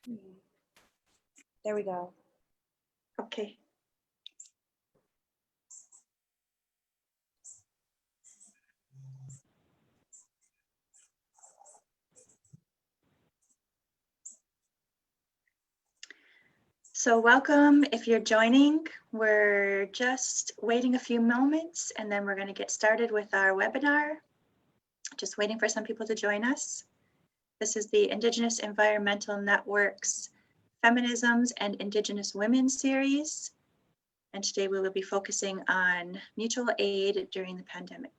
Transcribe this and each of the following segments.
There we go. Okay. So welcome if you're joining. We're just waiting a few moments and then we're going to get started with our webinar. Just waiting for some people to join us. This is the Indigenous Environmental Network's Feminisms and Indigenous Women series. And today we will be focusing on mutual aid during the pandemic.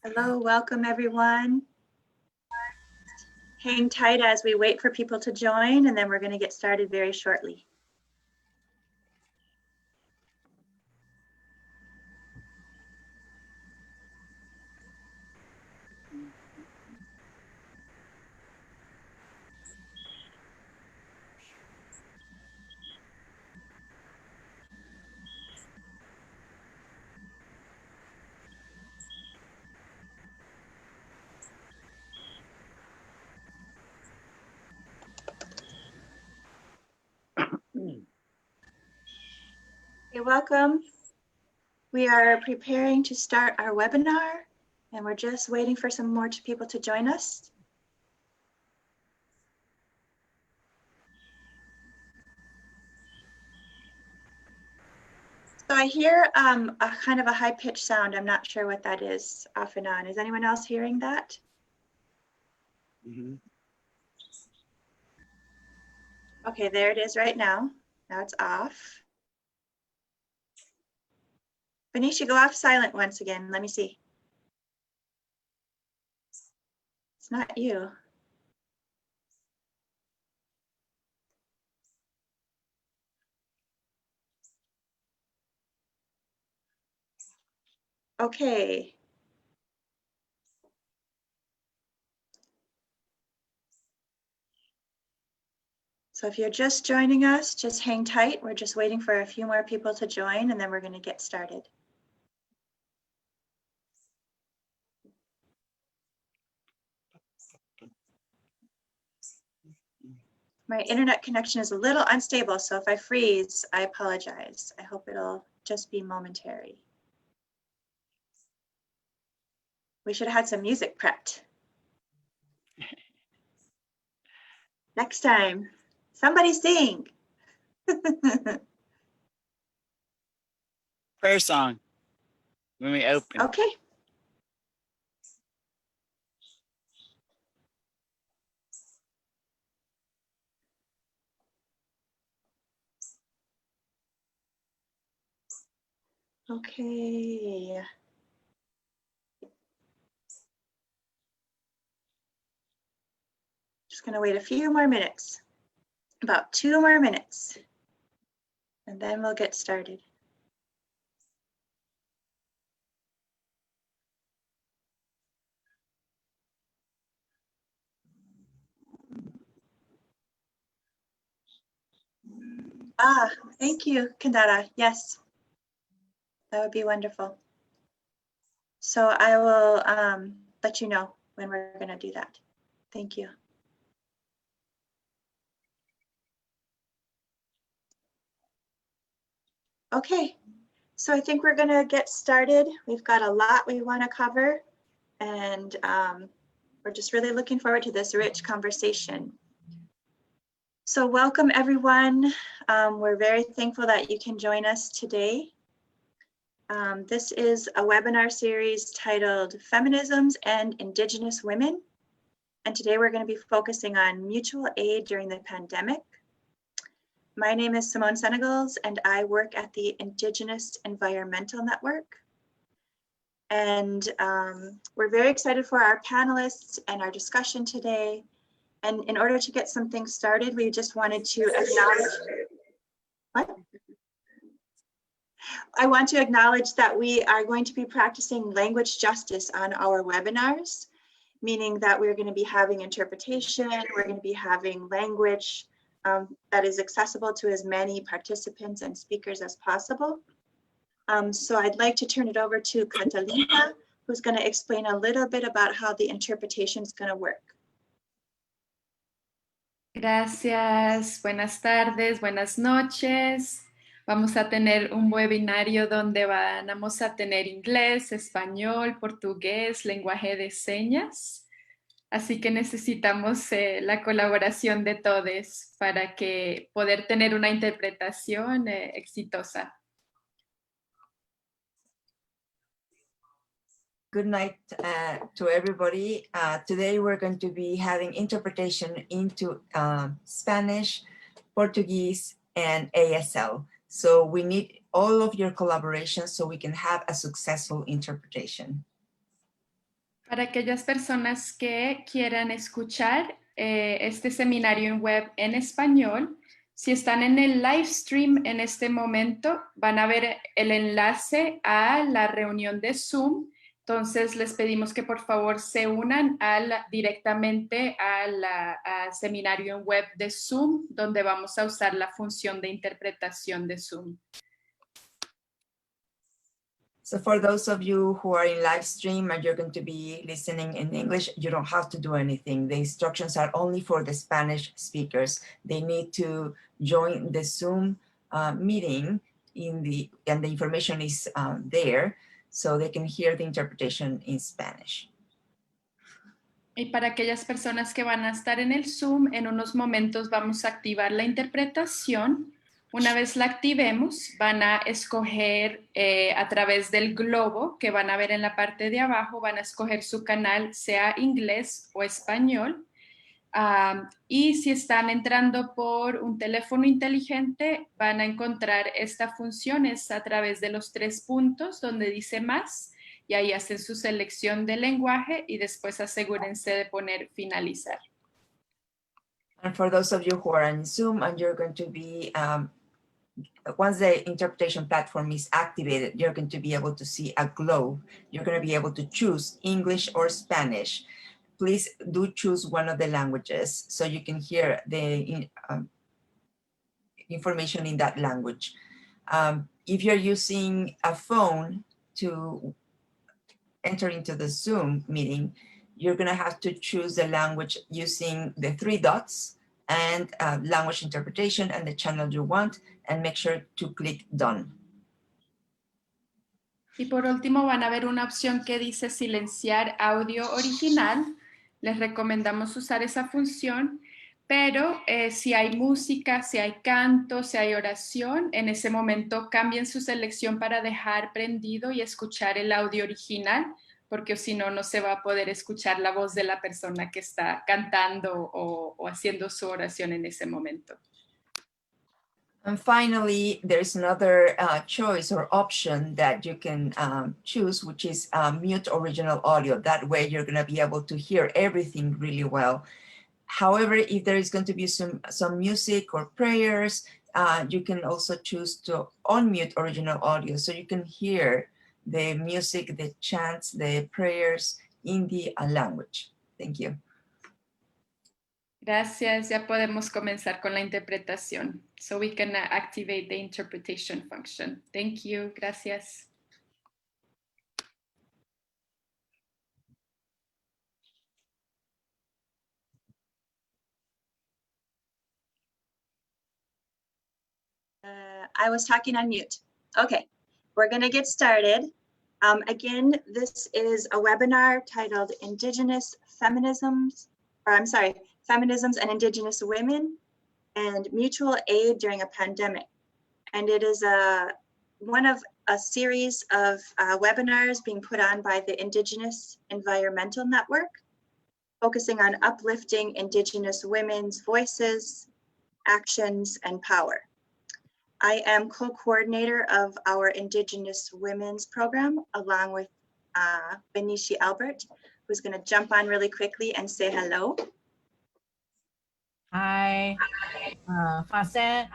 Hello, welcome everyone. Hang tight as we wait for people to join, and then we're going to get started very shortly. You're welcome. We are preparing to start our webinar, and we're just waiting for some more people to join us. So I hear a kind of a high-pitched sound. I'm not sure what that is off and on. Is anyone else hearing that? Mm-hmm. Okay, there it is right now. Now it's off. Benicia, go off silent once again. Let me see. It's not you. Okay. So if you're just joining us, just hang tight. We're just waiting for a few more people to join, and then we're going to get started. My internet connection is a little unstable, so if I freeze, I apologize. I hope it'll just be momentary. We should have had some music prepped. Next time, somebody sing. Prayer song when we open. Okay. Okay. Just gonna wait a few more minutes, about 2 more minutes, and then we'll get started. Ah, thank you, Kandara. Yes, that would be wonderful. So I will let you know when we're going to do that. Thank you. Okay, so I think we're going to get started. We've got a lot we want to cover, and we're just really looking forward to this rich conversation. So welcome everyone. We're very thankful that you can join us today. This is a webinar series titled Feminisms and Indigenous Women. And today we're going to be focusing on mutual aid during the pandemic. My name is Simone Senogles, and I work at the Indigenous Environmental Network. And we're very excited for our panelists and our discussion today. And in order to get some things started, we just wanted to acknowledge, what? I want to acknowledge that we are going to be practicing language justice on our webinars, meaning that we're going to be having interpretation, we're going to be having language that is accessible to as many participants and speakers as possible. So I'd like to turn it over to Catalina, who's going to explain a little bit about how the interpretation is going to work. Gracias, buenas tardes, buenas noches. Vamos a tener un webinario donde vamos a tener inglés, español, portugués, lenguaje de señas. Así que necesitamos la colaboración de todos para que poder tener una interpretación exitosa. Good night to everybody. Today we're going to be having interpretation into Spanish, Portuguese, and ASL. So we need all of your collaboration so we can have a successful interpretation. Para aquellas personas que quieran escuchar este seminario en web en español, si están en el live stream en este momento, van a ver el enlace a la reunión de Zoom. Entonces, les pedimos que por favor se unan directamente al seminario en web de Zoom, donde vamos a usar la función de interpretación de Zoom. So for those of you who are in live stream and you're going to be listening in English, you don't have to do anything. The instructions are only for the Spanish speakers. They need to join the Zoom meeting and the information is there, so they can hear the interpretation in Spanish. Y para aquellas personas que van a estar en el Zoom, en unos momentos vamos a activar la interpretación. Una vez la activemos, van a escoger a través del globo que van a ver en la parte de abajo, van a escoger su canal, sea inglés o español. Y si están entrando por un teléfono inteligente, van a encontrar esta función, es a través de los 3 puntos donde dice más, y ahí hacen su selección de lenguaje y después asegúrense de poner finalizar. And for those of you who are on Zoom and you're going to be, once the interpretation platform is activated, you're going to be able to see a globe. You're going to be able to choose English or Spanish. Please do choose one of the languages so you can hear the information in that language. If you're using a phone to enter into the Zoom meeting, you're going to have to choose the language using the 3 dots and language interpretation and the channel you want, and make sure to click done. Y por último van a ver una opción que dice silenciar audio original. Les recomendamos usar esa función, pero si hay música, si hay canto, si hay oración, en ese momento cambien su selección para dejar prendido y escuchar el audio original, porque si no, no se va a poder escuchar la voz de la persona que está cantando o haciendo su oración en ese momento. And finally, there's another choice or option that you can choose, which is mute original audio. That way you're going to be able to hear everything really well. However, if there is going to be some music or prayers, you can also choose to unmute original audio so you can hear the music, the chants, the prayers in the language. Thank you. Gracias, ya podemos comenzar con la interpretación. So we can activate the interpretation function. Thank you, gracias. I was talking on mute. Okay, we're going to get started. Again, this is a webinar titled Feminisms and Indigenous Women and Mutual Aid During a Pandemic. And it is one of a series of webinars being put on by the Indigenous Environmental Network, focusing on uplifting Indigenous women's voices, actions, and power. I am co-coordinator of our Indigenous Women's Program, along with Benicia Albert, who's going to jump on really quickly and say hello. Hi, Fase.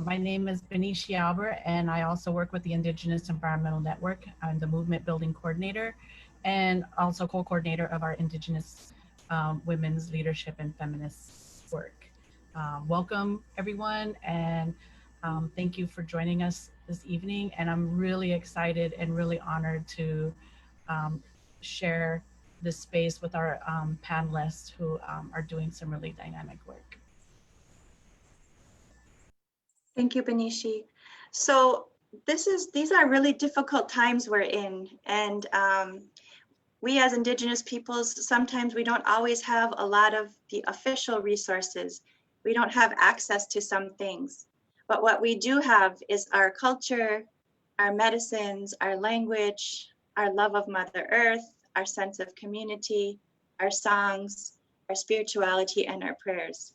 My name is Benicia Albert, and I also work with the Indigenous Environmental Network. I'm the movement building coordinator and also co-coordinator of our Indigenous women's leadership and feminist work. Welcome, everyone, and thank you for joining us this evening. And I'm really excited and really honored to share this space with our panelists who are doing some really dynamic work. Thank you, Benishi. So these are really difficult times we're in, and we as Indigenous peoples, sometimes we don't always have a lot of the official resources. We don't have access to some things, but what we do have is our culture, our medicines, our language, our love of Mother Earth, our sense of community, our songs, our spirituality, and our prayers.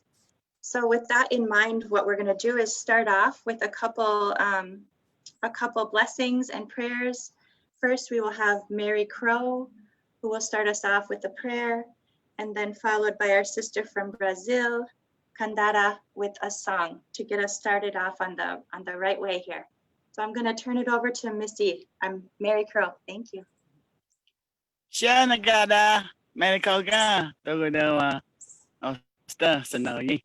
So with that in mind, what we're going to do is start off with a couple blessings and prayers. First, we will have Mary Crow, who will start us off with a prayer, and then followed by our sister from Brazil, Candara, with a song to get us started off on the right way here. So I'm going to turn it over to Missy. I'm Mary Crow. Thank you. Siya nagada, medical ka, togodawa, osta, Senogles.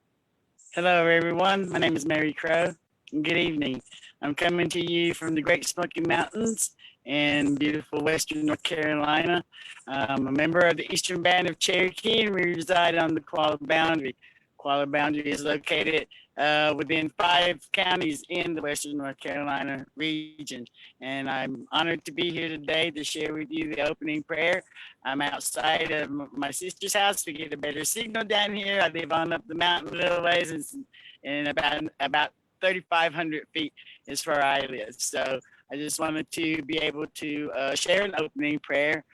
Hello everyone, my name is Mary Crow. Good evening. I'm coming to you from the Great Smoky Mountains in beautiful western North Carolina. I'm a member of the Eastern Band of Cherokee, and we reside on the Twa-le boundary. Twa-le boundary is located within 5 counties in the western North Carolina region. And I'm honored to be here today to share with you the opening prayer. I'm outside of my sister's house to get a better signal down here. I live on up the mountain a little ways, and about 3,500 feet is where I live. So I just wanted to be able to share an opening prayer.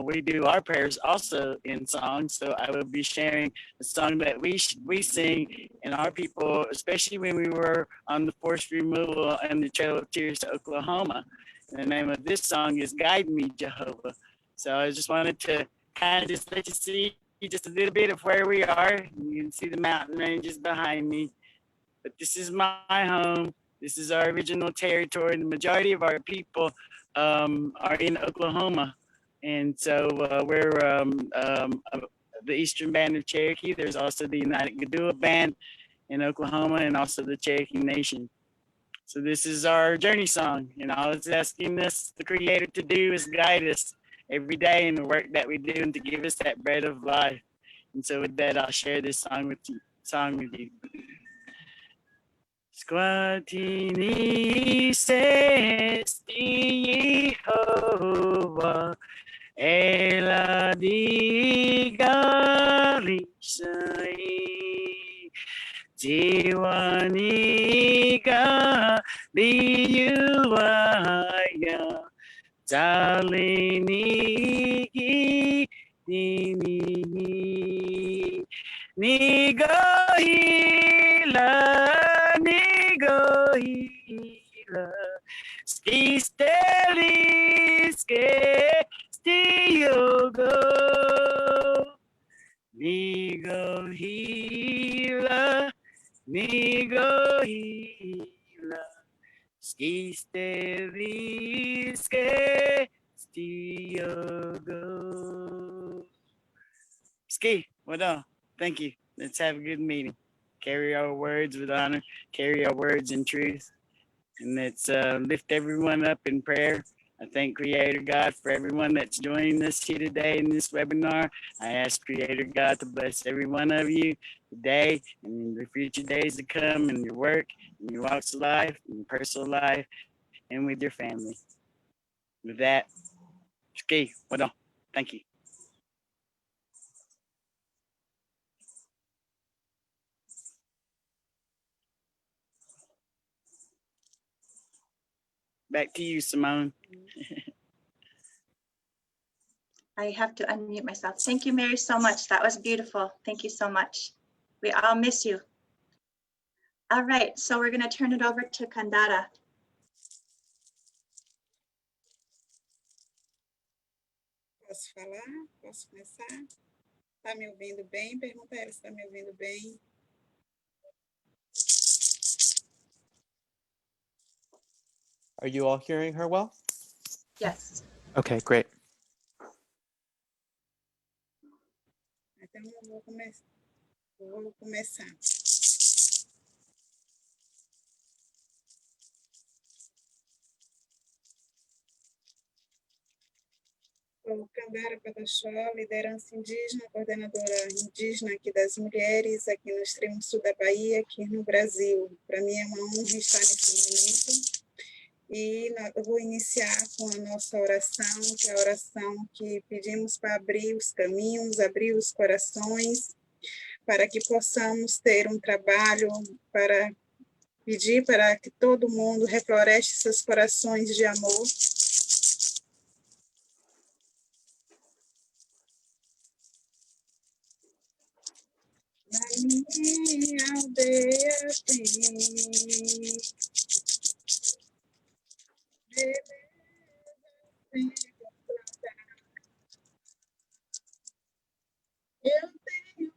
We do our prayers also in song, so I will be sharing a song that we sing in our people, especially when we were on the forced removal and the Trail of Tears to Oklahoma. And the name of this song is Guide Me, Jehovah. So I just wanted to kind of just let you see just a little bit of where we are. You can see the mountain ranges behind me, but this is my home. This is our original territory. The majority of our people are in Oklahoma. And so we're the Eastern Band of Cherokee. There's also the United Gadua Band in Oklahoma, and also the Cherokee Nation. So this is our journey song, and all it's asking us, the Creator, to do is guide us every day in the work that we do, and to give us that bread of life. And so with that, I'll share this song with you. Squatini says Jehovah, Ela digarisai, Jiwaniga diuaya, Talini ni Nigohila, Skisteliske, Stiogo, Nigohila, Skisteliske, Stiogo. Ski, what up? Thank you. Let's have a good meeting. Carry our words with honor, carry our words in truth, and let's lift everyone up in prayer. I thank Creator God for everyone that's joining us here today in this webinar. I ask Creator God to bless every one of you today and in the future days to come, in your work, in your walks of life, in your personal life, and with your family. With that, Ski, what up? Thank you. Back to you, Simone. I have to unmute myself. Thank you, Mary, so much. That was beautiful. Thank you so much. We all miss you. All right, so we're going to turn it over to Candara. Posso falar? Posso começar? Tá me ouvindo bem? Pergunta a ela se tá me ouvindo bem. Are you all hearing her well? Yes. Okay, great. Então eu vou começar. Sou Candara Pataxó, liderança indígena, coordenadora indígena aqui das mulheres, aqui no extremo sul da Bahia, aqui no Brasil. Para mim é uma honra estar nesse momento. E eu vou iniciar com a nossa oração, que é a oração que pedimos para abrir os caminhos, abrir os corações, para que possamos ter um trabalho, para pedir para que todo mundo refloreste seus corações de amor. Na minha aldeia tem eu tenho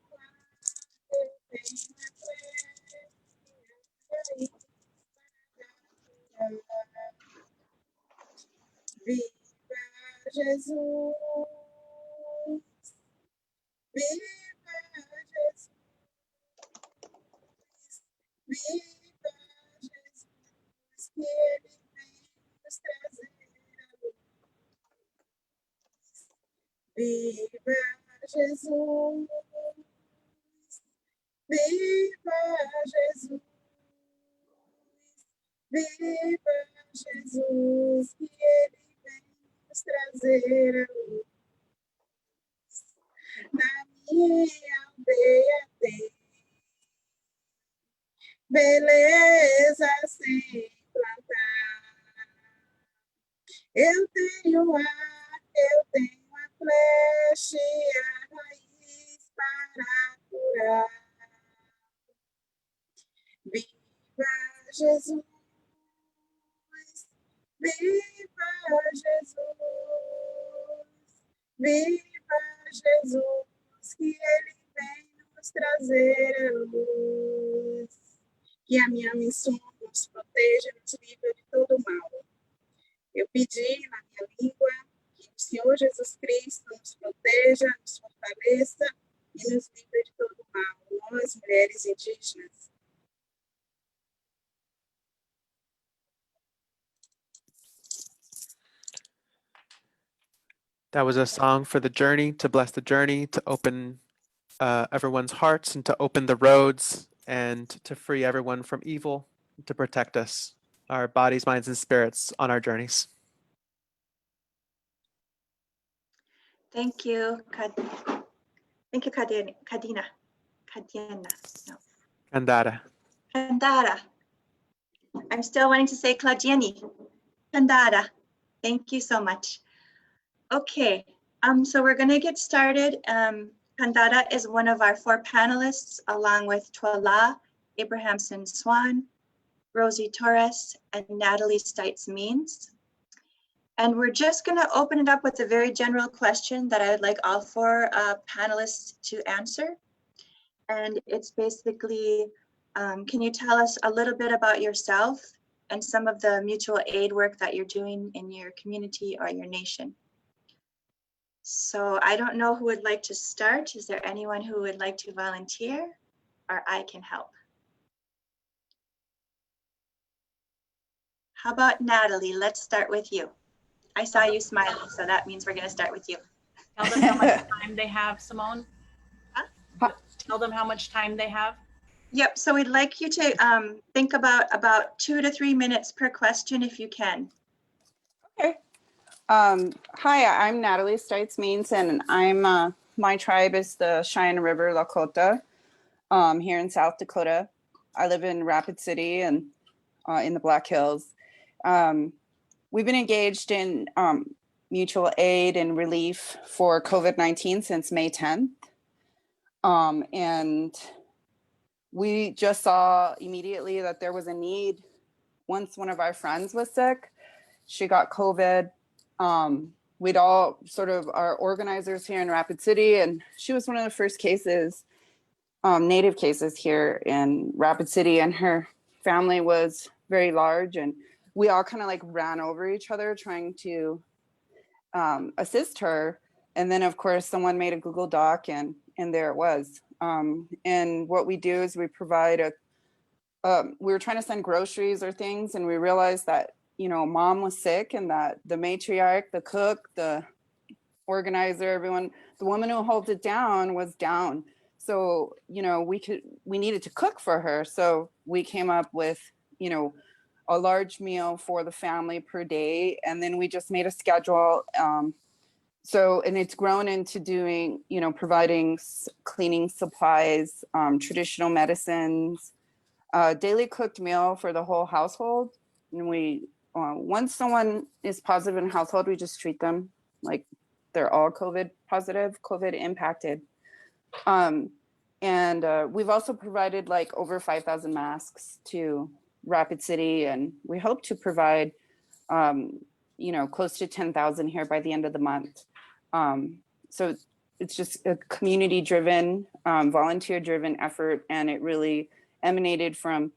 viva Jesus, viva Jesus, viva Jesus, que Ele vem nos trazer a luz. Viva Jesus, viva Jesus, viva Jesus, que Ele vem nos trazer a luz. Na minha aldeia tem beleza sem plantar. Eu tenho ar, eu tenho a flecha e a raiz para curar. Viva Jesus, viva Jesus, viva Jesus, que Ele vem nos trazer a luz. Que a minha missão nos proteja, nos livre de todo mal. Eu pedi na minha língua que o Senhor Jesus Cristo nos proteja, nos fortaleça e nos livre de todo mal. Nós, mulheres indígenas. That was a song for the journey, to bless the journey, to open everyone's hearts and to open the roads and to free everyone from evil, to protect us, our bodies, minds, and spirits on our journeys. Thank you, thank you, Cadena. No. Candara. Candara. I'm still wanting to say Claudiene. Candara. Thank you so much. Okay, so we're going to get started. Candara is one of our 4 panelists, along with Twella, Abrahamson Swan, Rosie Torres, and Natalie Stites Means. And we're just going to open it up with a very general question that I would like all 4 panelists to answer. And it's basically, can you tell us a little bit about yourself and some of the mutual aid work that you're doing in your community or your nation? So I don't know who would like to start. Is there anyone who would like to volunteer, or I can help? How about Natalie? Let's start with you. I saw you smiling, so that means we're going to start with you. Tell them how much time they have, Simone. Huh? Tell them how much time they have. Yep, so we'd like you to think about 2 to 3 minutes per question if you can. Okay. Hi, I'm Natalie Stites Means, and I'm my tribe is the Cheyenne River Lakota here in South Dakota. I live in Rapid City and in the Black Hills. We've been engaged in mutual aid and relief for COVID-19 since May 10th. And we just saw immediately that there was a need. Once one of our friends was sick, she got COVID. We'd all sort of our organizers here in Rapid City, and she was one of the first cases, native cases here in Rapid City, and her family was very large, and we all kind of like ran over each other trying to assist her. And then of course someone made a Google Doc, and there it was. And what we do is we provide we were trying to send groceries or things, and we realized that, you know, mom was sick and that the matriarch, the cook, the organizer, everyone, the woman who holds it down was down. So, you know, we needed to cook for her. So we came up with, you know, a large meal for the family per day. And then we just made a schedule. And it's grown into doing, you know, providing cleaning supplies, traditional medicines, daily cooked meal for the whole household. And we, once someone is positive in the household, we just treat them like they're all COVID positive, COVID impacted. We've also provided like over 5,000 masks to Rapid City, and we hope to provide, you know, close to 10,000 here by the end of the month. So it's just a community-driven, volunteer-driven effort, and it really emanated from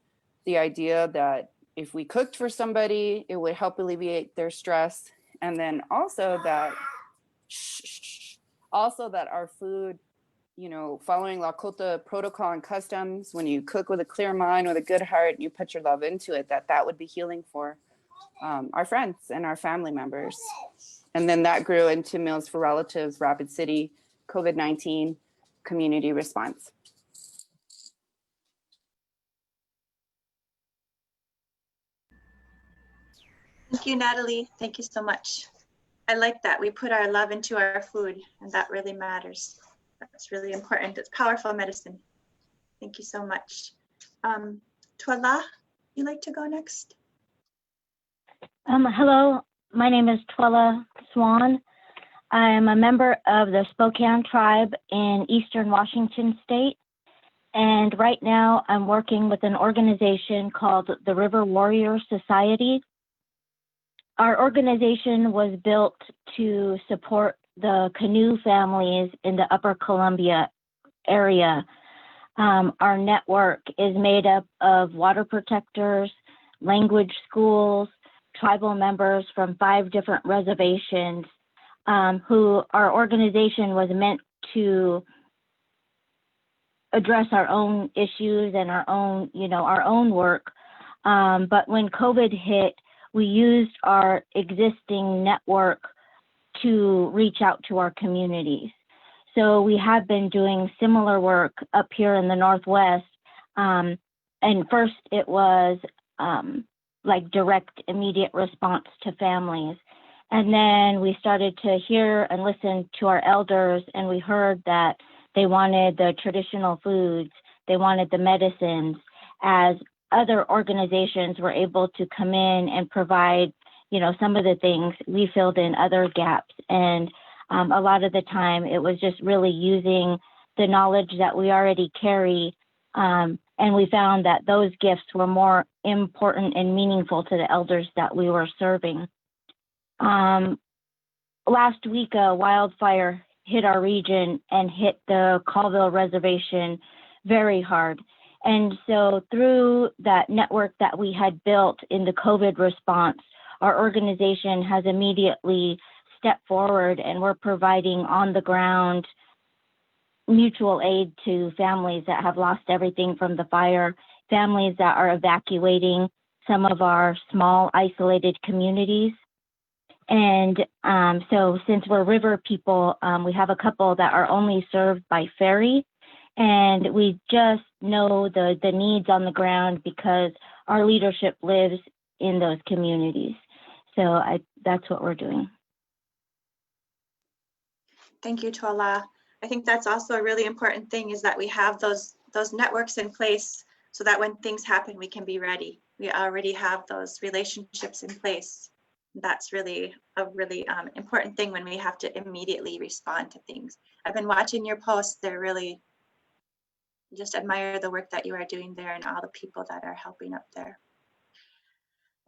the idea that if we cooked for somebody, it would help alleviate their stress, and then also that our food, you know, following Lakota protocol and customs, when you cook with a clear mind, with a good heart, you put your love into it, that would be healing for our friends and our family members. And then that grew into Meals for Relatives, Rapid City, COVID-19 community response. Thank you, Natalie. Thank you so much. I like that. We put our love into our food, and that really matters. That's really important. It's powerful medicine. Thank you so much. Twella, you like to go next? Hello, my name is Twella Swan. I am a member of the Spokane Tribe in Eastern Washington State. And right now I'm working with an organization called the River Warrior Society. Our organization was built to support the canoe families in the Upper Columbia area. Our network is made up of water protectors, language schools, tribal members from 5 different reservations, who our organization was meant to address our own issues and our own work. But when COVID hit, we used our existing network to reach out to our communities. So we have been doing similar work up here in the Northwest. And first it was like direct, immediate response to families. And then we started to hear and listen to our elders, and we heard that they wanted the traditional foods, they wanted the medicines, as other organizations were able to come in and provide, you know, some of the things. We filled in other gaps. And a lot of the time it was just really using the knowledge that we already carry. And we found that those gifts were more important and meaningful to the elders that we were serving. Last week, a wildfire hit our region and hit the Colville Reservation very hard. And so through that network that we had built in the COVID response, our organization has immediately stepped forward, and we're providing on the ground mutual aid to families that have lost everything from the fire, families that are evacuating some of our small isolated communities. And so since we're river people, we have a couple that are only served by ferry, and we just know the needs on the ground because our leadership lives in those communities. So that's what we're doing. Thank you, Twella. I think that's also a really important thing, is that we have those networks in place so that when things happen, we can be ready. We already have those relationships in place. That's really a important thing when we have to immediately respond to things. I've been watching your posts. They're really, just admire the work that you are doing there and all the people that are helping up there.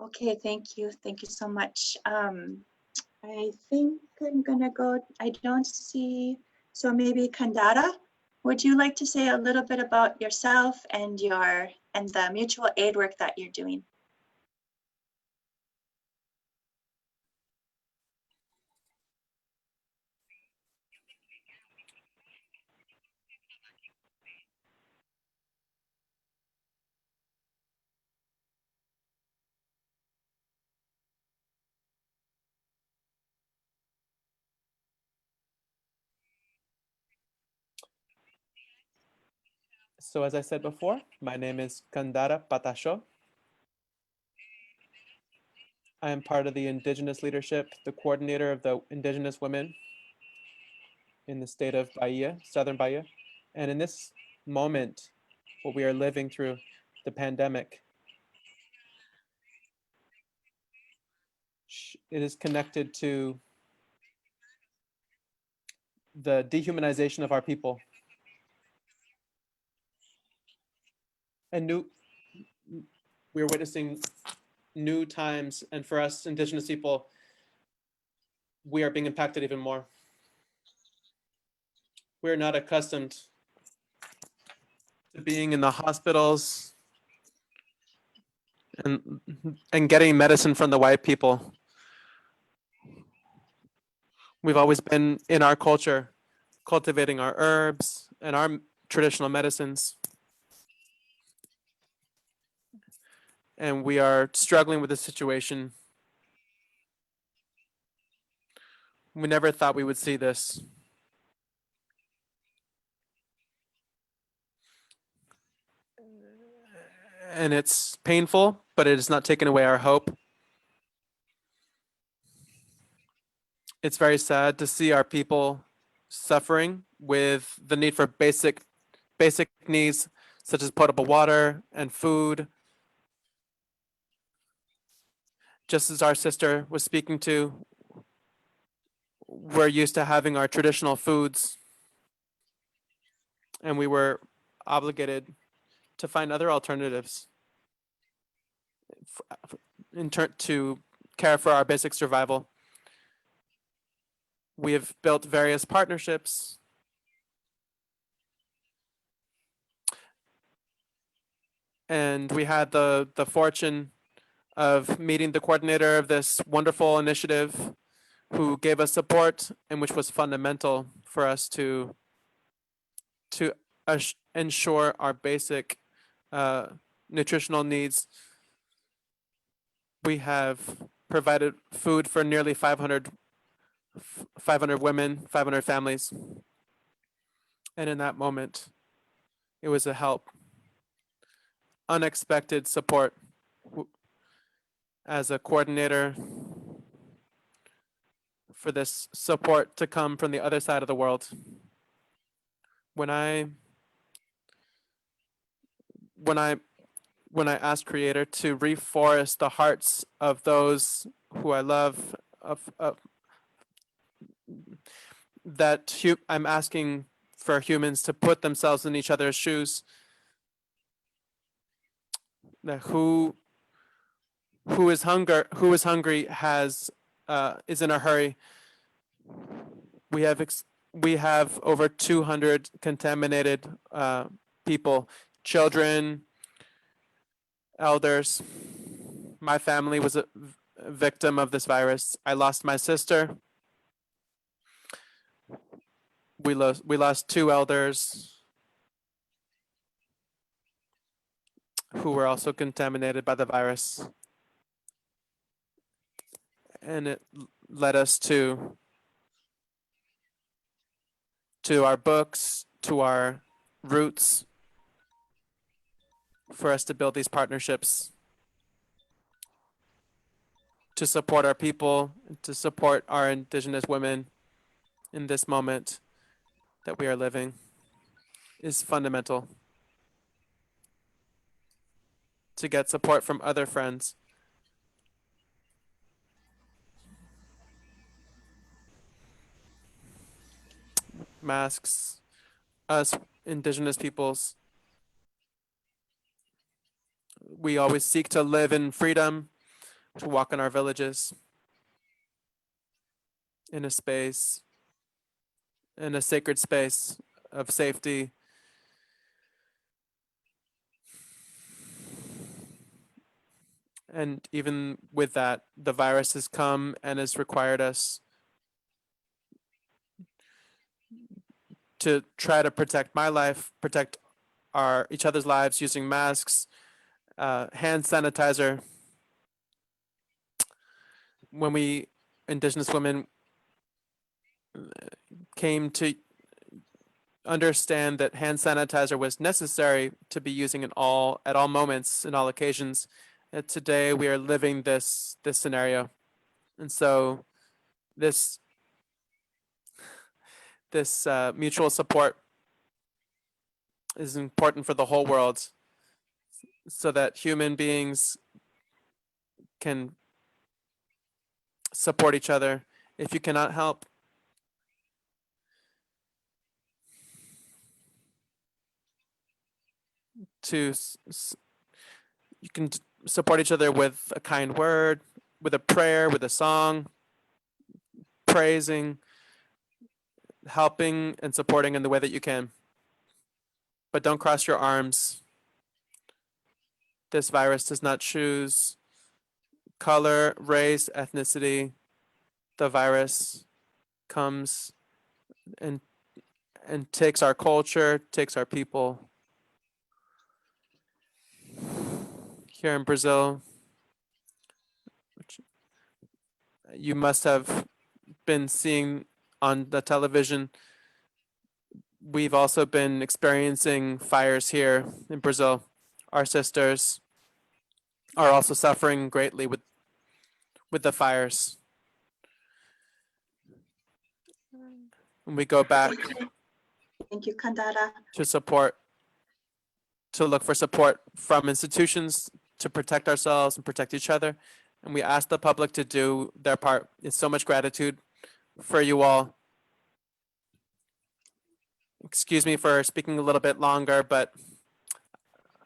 Okay, thank you. Thank you so much. I think I'm gonna go, I don't see, so maybe Kandara, would you like to say a little bit about yourself and the mutual aid work that you're doing? So as I said before, my name is Kandara Patasho. I am part of the Indigenous leadership, the coordinator of the Indigenous women in the state of Bahia, Southern Bahia. And in this moment, what we are living through, the pandemic, it is connected to the dehumanization of our people. And we're witnessing new times, and for us Indigenous people, we are being impacted even more. We're not accustomed to being in the hospitals and getting medicine from the white people. We've always been in our culture, cultivating our herbs and our traditional medicines. And we are struggling with this situation. We never thought we would see this. And it's painful, but it has not taken away our hope. It's very sad to see our people suffering with the need for basic needs such as potable water and food. Just as our sister was speaking to, we're used to having our traditional foods, and we were obligated to find other alternatives to care for our basic survival. We have built various partnerships and we had the fortune of meeting the coordinator of this wonderful initiative who gave us support and which was fundamental for us to ensure our basic nutritional needs. We have provided food for nearly 500 women, 500 families. And in that moment, it was a help, unexpected support. As a coordinator for this support to come from the other side of the world. When I asked Creator to reforest the hearts of those who I love, I'm asking for humans to put themselves in each other's shoes. That who is hungry is in a hurry. We have over 200 contaminated people, children, elders. My family was a victim of this virus. I lost my sister. We lost 2 elders who were also contaminated by the virus. And it led us to our books, to our roots, for us to build these partnerships, to support our people, to support our Indigenous women in this moment that we are living is fundamental. To get support from other friends. Masks, us Indigenous peoples, we always seek to live in freedom, to walk in our villages, in a space, in a sacred space of safety. And even with that, the virus has come and has required us to try to protect my life, protect each other's lives using masks, hand sanitizer. When we Indigenous women came to understand that hand sanitizer was necessary to be using at all moments, in all occasions. Today we are living this scenario, and so this mutual support is important for the whole world, so that human beings can support each other. If you cannot help, you can support each other with a kind word, with a prayer, with a song, praising, helping, and supporting in the way that you can. But don't cross your arms. This virus does not choose color, race, ethnicity. The virus comes and takes our culture, takes our people. Here in Brazil, you must have been seeing on the television, we've also been experiencing fires here in Brazil. Our sisters are also suffering greatly with the fires. When we go back Thank you, Kandara. to look for support from institutions to protect ourselves and protect each other. And we ask the public to do their part. It's so much gratitude for you all. Excuse me for speaking a little bit longer, but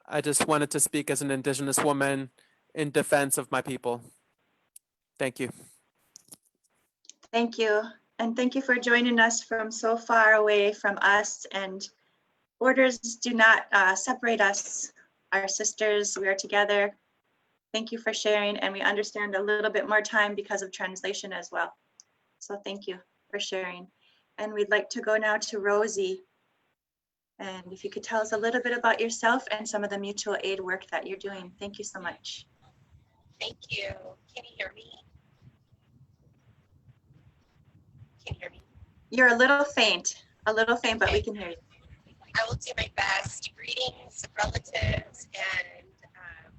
I just wanted to speak as an Indigenous woman in defense of my people. Thank you. Thank you. And thank you for joining us from so far away from us. And borders do not separate us. Our sisters, we are together. Thank you for sharing. And we understand a little bit more time because of translation as well. So thank you for sharing. And we'd like to go now to Rosie. And if you could tell us a little bit about yourself and some of the mutual aid work that you're doing. Thank you so much. Thank you. Can you hear me? Can you hear me? You're a little faint, but we can hear you. I will do my best. Greetings, relatives and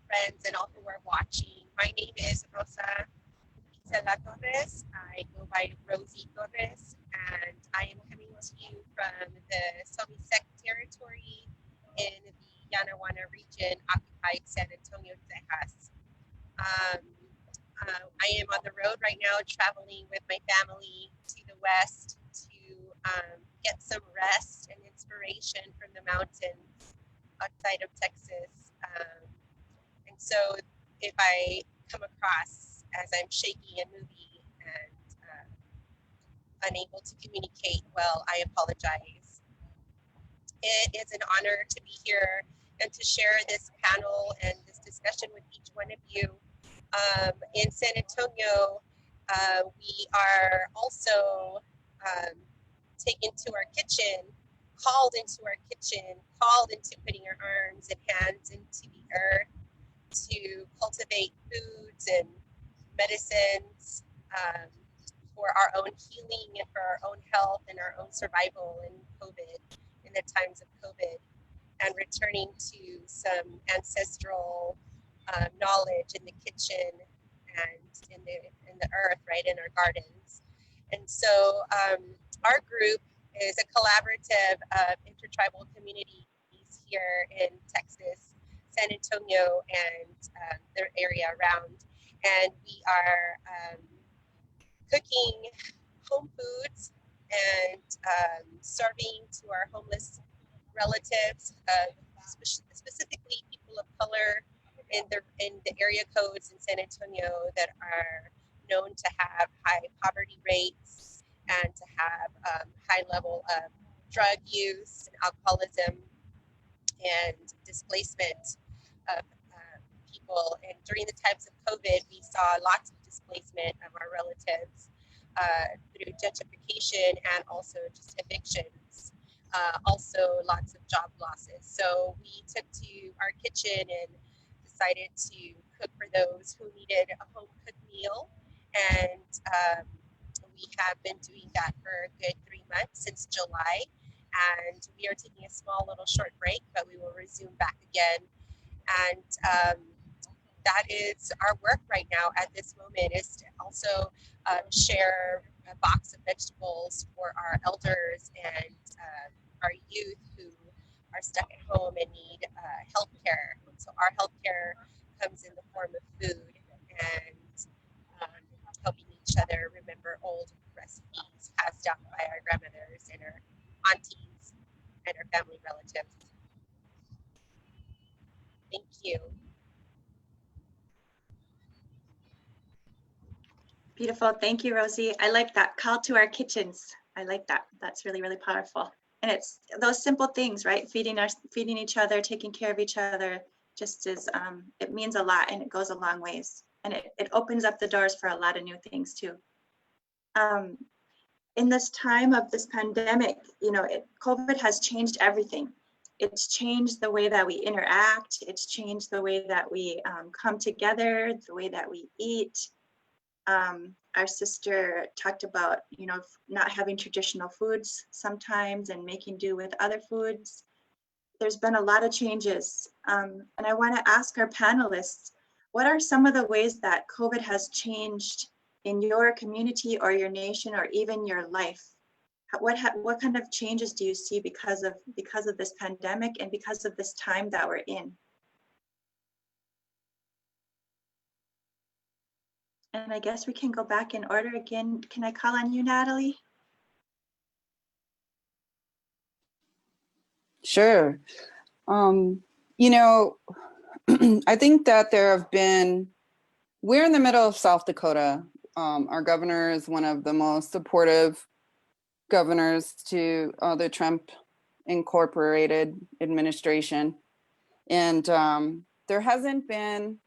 friends and all who are watching. My name is Rosa Torres. I go by Rosie Torres, and I am coming to you from the Somisec territory in the Yanaguana region, occupied San Antonio, Texas. I am on the road right now, traveling with my family to the west to get some rest and inspiration from the mountains outside of Texas. And so if I come across as I'm shaky and moody and unable to communicate well, I apologize. It is an honor to be here and to share this panel and this discussion with each one of you. In San Antonio, we are also taken to our kitchen, called into our kitchen, called into putting our arms and hands into the earth to cultivate foods and medicines for our own healing and for our own health and our own survival in COVID, in the times of COVID, and returning to some ancestral knowledge in the kitchen and in the earth, right, in our gardens. And so our group is a collaborative of intertribal communities here in Texas, San Antonio, and the area around. And we are cooking home foods and serving to our homeless relatives, specifically people of color in the area codes in San Antonio that are known to have high poverty rates and to have high level of drug use and alcoholism and displacement of people. And during the times of COVID, we saw lots of displacement of our relatives through gentrification and also just evictions. Also lots of job losses. So we took to our kitchen and decided to cook for those who needed a home cooked meal. And we have been doing that for a good 3 months since July. and we are taking a small little short break, but we will resume back again. And that is our work right now at this moment, is to also share a box of vegetables for our elders and our youth who are stuck at home and need health care. So our health care comes in the form of food and helping each other remember old recipes passed down by our grandmothers and our aunties and our family relatives. Thank you. Beautiful. Thank you, Rosie. I like that call to our kitchens. I like that. That's really, really powerful. And it's those simple things, right? Feeding each other, taking care of each other, just is, it means a lot and it goes a long ways. And it opens up the doors for a lot of new things too. In this time of this pandemic, COVID has changed everything. It's changed the way that we interact. It's changed the way that we come together, the way that we eat. Our sister talked about, not having traditional foods sometimes and making do with other foods. There's been a lot of changes. And I want to ask our panelists, what are some of the ways that COVID has changed in your community or your nation or even your life? What kind of changes do you see because of this pandemic and because of this time that we're in? And I guess we can go back in order again. Can I call on you, Natalie? Sure. I think that we're in the middle of South Dakota. Our governor is one of the most supportive governors to the Trump Incorporated administration. And there hasn't been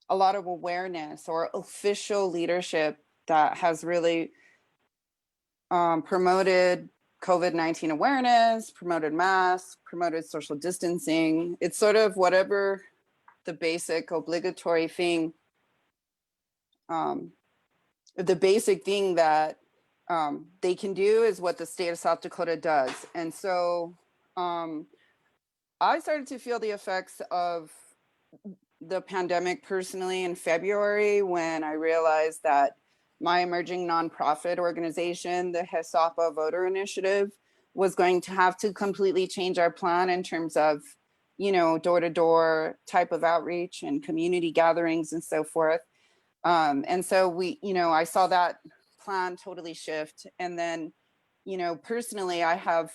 a lot of awareness or official leadership that has really promoted COVID-19 awareness, promoted masks, promoted social distancing. It's sort of whatever the basic obligatory thing, the basic thing that they can do is what the state of South Dakota does. And so I started to feel the effects of the pandemic personally in February, when I realized that my emerging nonprofit organization, the HESAPA Voter Initiative, was going to have to completely change our plan in terms of, door-to-door type of outreach and community gatherings and so forth. And so I saw that plan totally shift. And then, personally, I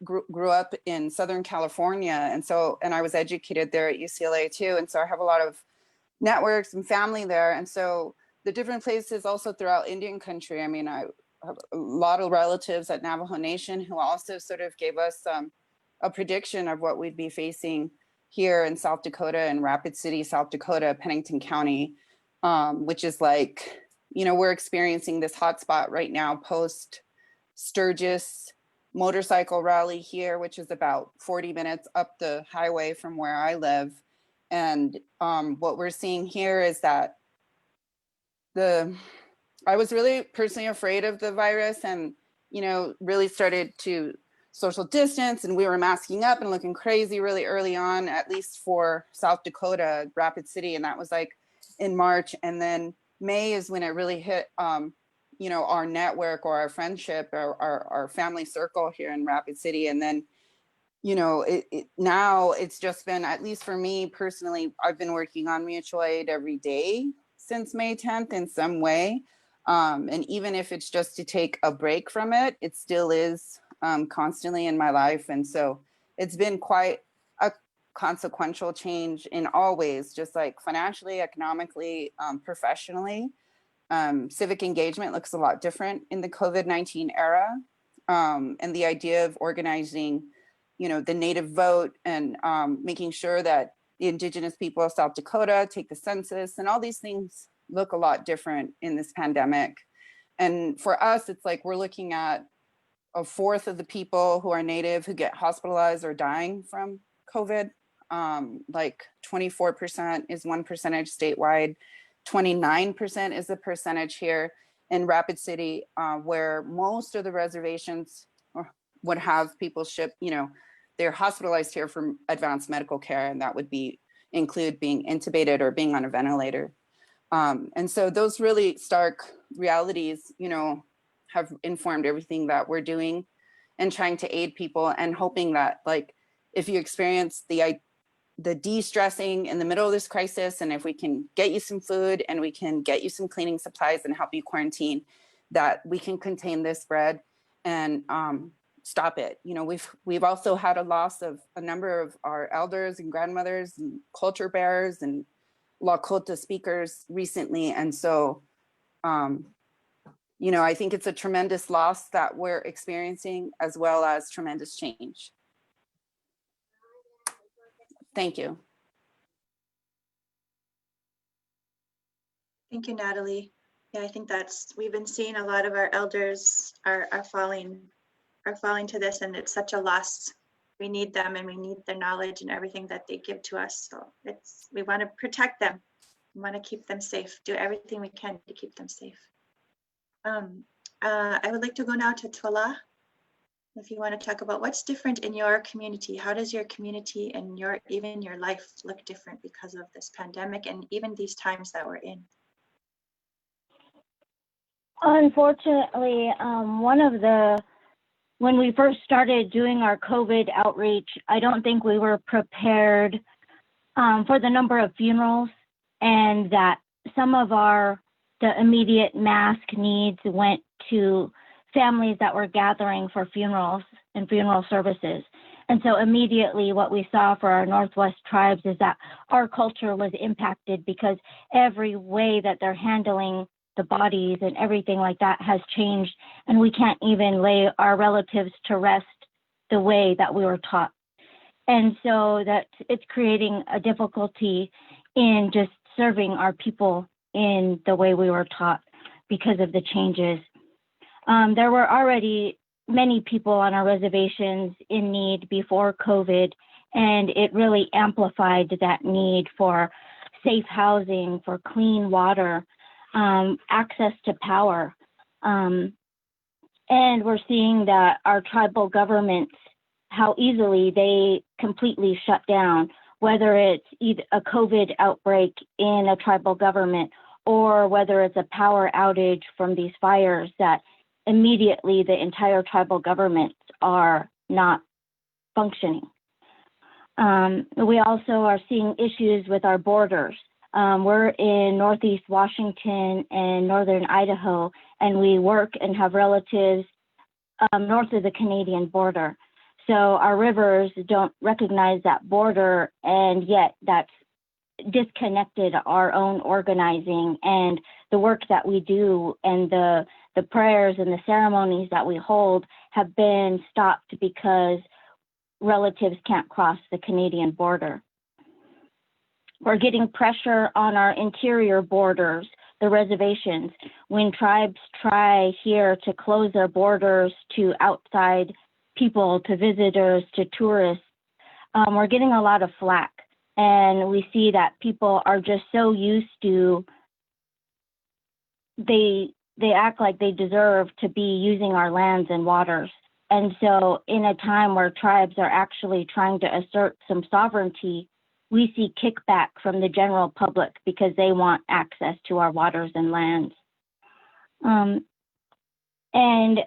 grew up in Southern California. And I was educated there at UCLA too. And so I have a lot of networks and family there. And so the different places also throughout Indian country. I mean, I have a lot of relatives at Navajo Nation who also sort of gave us a prediction of what we'd be facing here in South Dakota and Rapid City, South Dakota, Pennington County, which is like, we're experiencing this hotspot right now post Sturgis motorcycle rally here, which is about 40 minutes up the highway from where I live. And what we're seeing here is that I was really personally afraid of the virus and, really started to social distance, and we were masking up and looking crazy really early on, at least for South Dakota, Rapid City. And that was like in March. And then May is when it really hit, our network or our friendship, our family circle here in Rapid City. And then, now it's just been, at least for me personally, I've been working on mutual aid every day since May 10th in some way. And even if it's just to take a break from it, it still is constantly in my life. And so it's been quite a consequential change in all ways, just like financially, economically, professionally. Civic engagement looks a lot different in the COVID-19 era. And the idea of organizing, the Native vote and making sure that the Indigenous people of South Dakota take the census and all these things look a lot different in this pandemic. And for us, it's like we're looking at a fourth of the people who are Native who get hospitalized or dying from COVID. Like 24% is one percentage statewide. 29% is the percentage here in Rapid City, where most of the reservations, or would have people ship, they're hospitalized here for advanced medical care, and that would include being intubated or being on a ventilator. And so those really stark realities, have informed everything that we're doing and trying to aid people, and hoping that, like, if you experience the de-stressing in the middle of this crisis, and if we can get you some food and we can get you some cleaning supplies and help you quarantine, that we can contain this spread and stop it. We've also had a loss of a number of our elders and grandmothers and culture bearers and Lakota speakers recently. And so, I think it's a tremendous loss that we're experiencing, as well as tremendous change. Thank you. Thank you, Natalie. Yeah, I think we've been seeing a lot of our elders are falling to this, and it's such a loss. We need them, and we need their knowledge and everything that they give to us. So we want to protect them. We want to keep them safe, do everything we can to keep them safe. I would like to go now to Twella. If you want to talk about what's different in your community, how does your community and even your life look different because of this pandemic and even these times that we're in? Unfortunately, when we first started doing our COVID outreach, I don't think we were prepared for the number of funerals, and that some of the immediate mask needs went to families that were gathering for funerals and funeral services. And so immediately what we saw for our Northwest tribes is that our culture was impacted, because every way that they're handling the bodies and everything like that has changed, and we can't even lay our relatives to rest the way that we were taught. And so that it's creating a difficulty in just serving our people in the way we were taught because of the changes. There were already many people on our reservations in need before COVID, and it really amplified that need for safe housing, for clean water, access to power. And we're seeing that our tribal governments, how easily they completely shut down, whether it's either a COVID outbreak in a tribal government or whether it's a power outage from these fires, that immediately the entire tribal governments are not functioning. We also are seeing issues with our borders. We're in Northeast Washington and Northern Idaho, and we work and have relatives north of the Canadian border. So our rivers don't recognize that border, and yet that's disconnected our own organizing and the work that we do, and the prayers and the ceremonies that we hold have been stopped because relatives can't cross the Canadian border. We're getting pressure on our interior borders, the reservations. When tribes try here to close their borders to outside people, to visitors, to tourists, we're getting a lot of flack. And we see that people are just so used to, they act like they deserve to be using our lands and waters. And so in a time where tribes are actually trying to assert some sovereignty, we see kickback from the general public because they want access to our waters and lands. And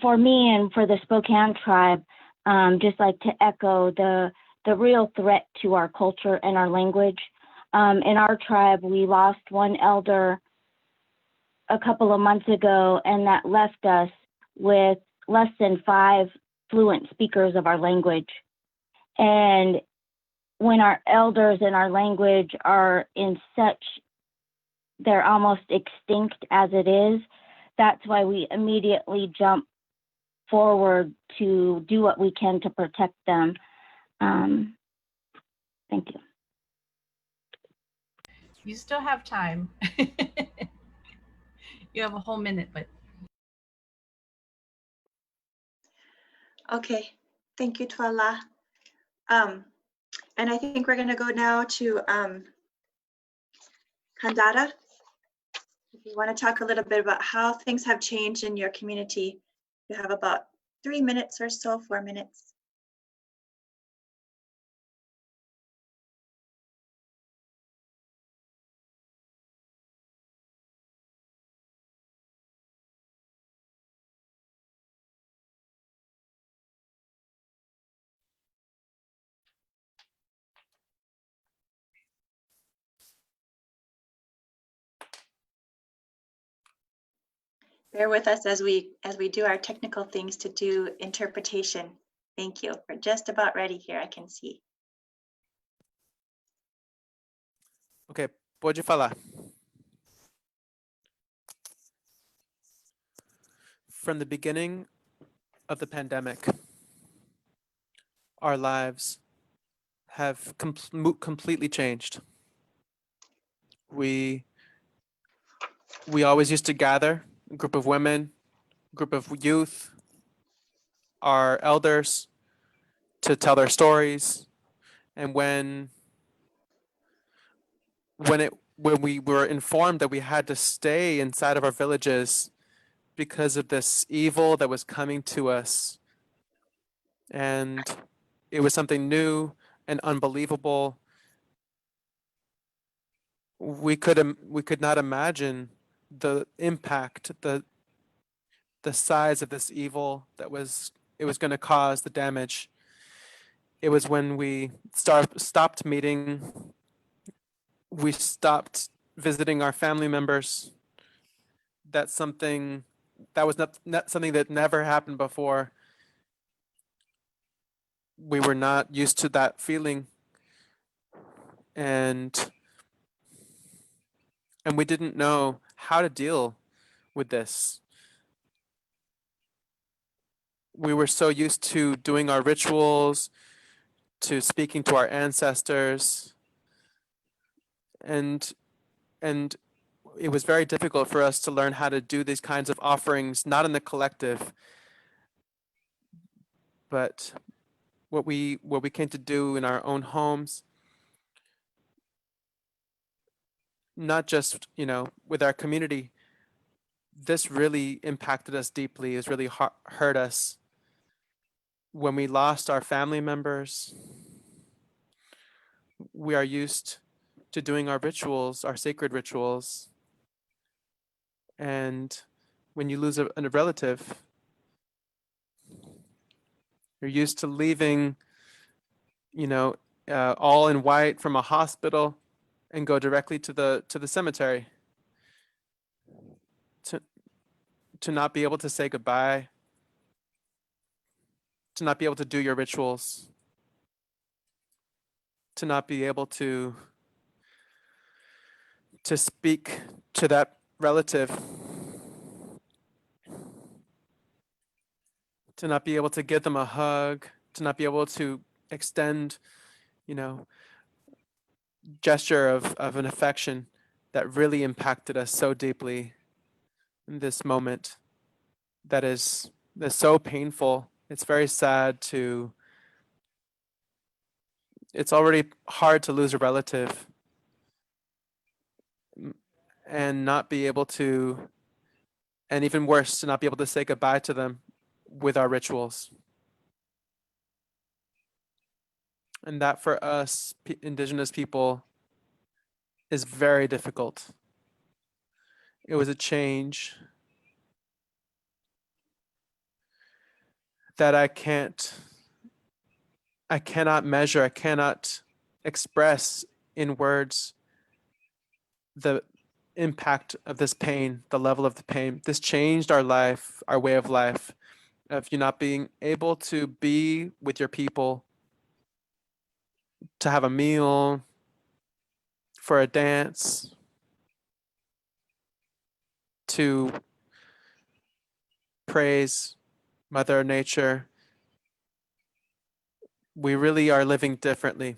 for me and for the Spokane Tribe, just like to echo the real threat to our culture and our language. In our tribe, we lost one elder a couple of months ago, and that left us with less than 5 fluent speakers of our language. And when our elders and our language are in such, they're almost extinct as it is, that's why we immediately jump forward to do what we can to protect them. Thank you. You still have time. You have a whole minute, but. Okay, thank you, Twella. And I think we're gonna go now to Kandara. If you wanna talk a little bit about how things have changed in your community, you have about 3 minutes or so, 4 minutes. Bear with us as we do our technical things to do interpretation. Thank you. We're just about ready here, I can see. Okay, pode falar. From the beginning of the pandemic, our lives have completely changed. We always used to gather, a group of women, a group of youth, our elders, to tell their stories. And when we were informed that we had to stay inside of our villages because of this evil that was coming to us, and it was something new and unbelievable, we could not imagine the impact, the size of this evil that it was going to cause, the damage. It was when we stopped meeting, we stopped visiting our family members. That's something that was not something that never happened before. We were not used to that feeling, and we didn't know how to deal with this. We were so used to doing our rituals, to speaking to our ancestors, and it was very difficult for us to learn how to do these kinds of offerings, not in the collective, but what we came to do in our own homes, not just, with our community. This really impacted us deeply. It's really hurt us when we lost our family members. We are used to doing our rituals, our sacred rituals. And when you lose a relative, you're used to leaving, all in white from a hospital and go directly to the cemetery. To not be able to say goodbye, to not be able to do your rituals, to not be able to speak to that relative, to not be able to give them a hug, to not be able to extend, gesture of an affection that really impacted us so deeply in this moment. That's so painful. It's very sad it's already hard to lose a relative and not be able to, and even worse, to not be able to say goodbye to them with our rituals. And that for us, Indigenous people, is very difficult. It was a change that I cannot measure, I cannot express in words the impact of this pain, the level of the pain. This changed our life, our way of life, of you not being able to be with your people, to have a meal, for a dance, to praise Mother Nature. We really are living differently.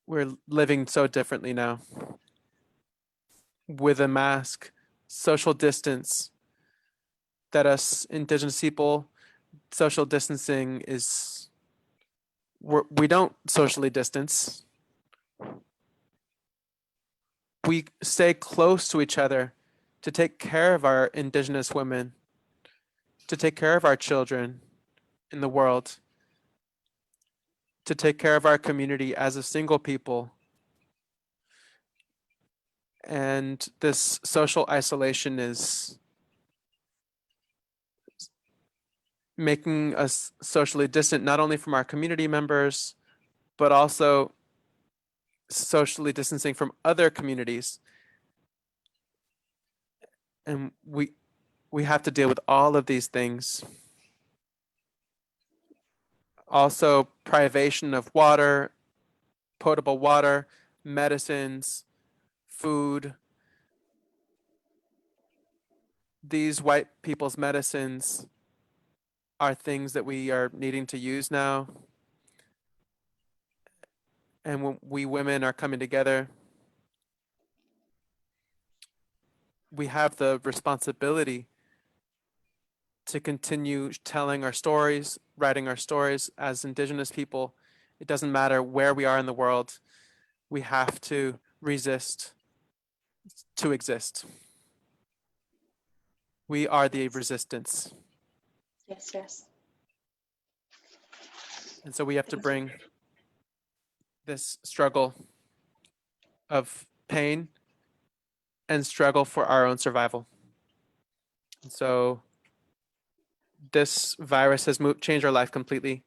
We're living so differently now. With a mask, social distance, that us Indigenous people, social distancing is, we don't socially distance. We stay close to each other to take care of our Indigenous women, to take care of our children in the world, to take care of our community as a single people. And this social isolation is making us socially distant, not only from our community members, but also socially distancing from other communities. And we have to deal with all of these things. Also, privation of water, potable water, medicines, food. These white people's medicines are things that we are needing to use now. And when we women are coming together, we have the responsibility to continue telling our stories, writing our stories as Indigenous people. It doesn't matter where we are in the world. We have to resist to exist. We are the resistance. Yes, yes. And so we have to bring this struggle of pain and struggle for our own survival. And so this virus has changed our life completely.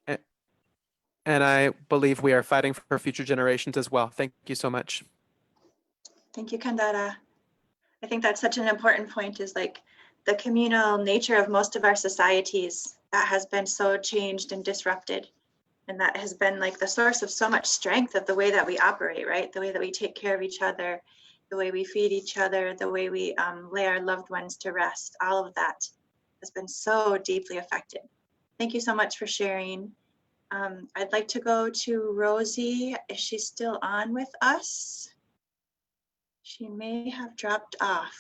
And I believe we are fighting for future generations as well. Thank you so much. Thank you, Kandara. I think that's such an important point, is like the communal nature of most of our societies that has been so changed and disrupted. And that has been like the source of so much strength of the way that we operate, right? The way that we take care of each other, the way we feed each other, the way we lay our loved ones to rest, all of that has been so deeply affected. Thank you so much for sharing. I'd like to go to Rosie. Is she still on with us? She may have dropped off.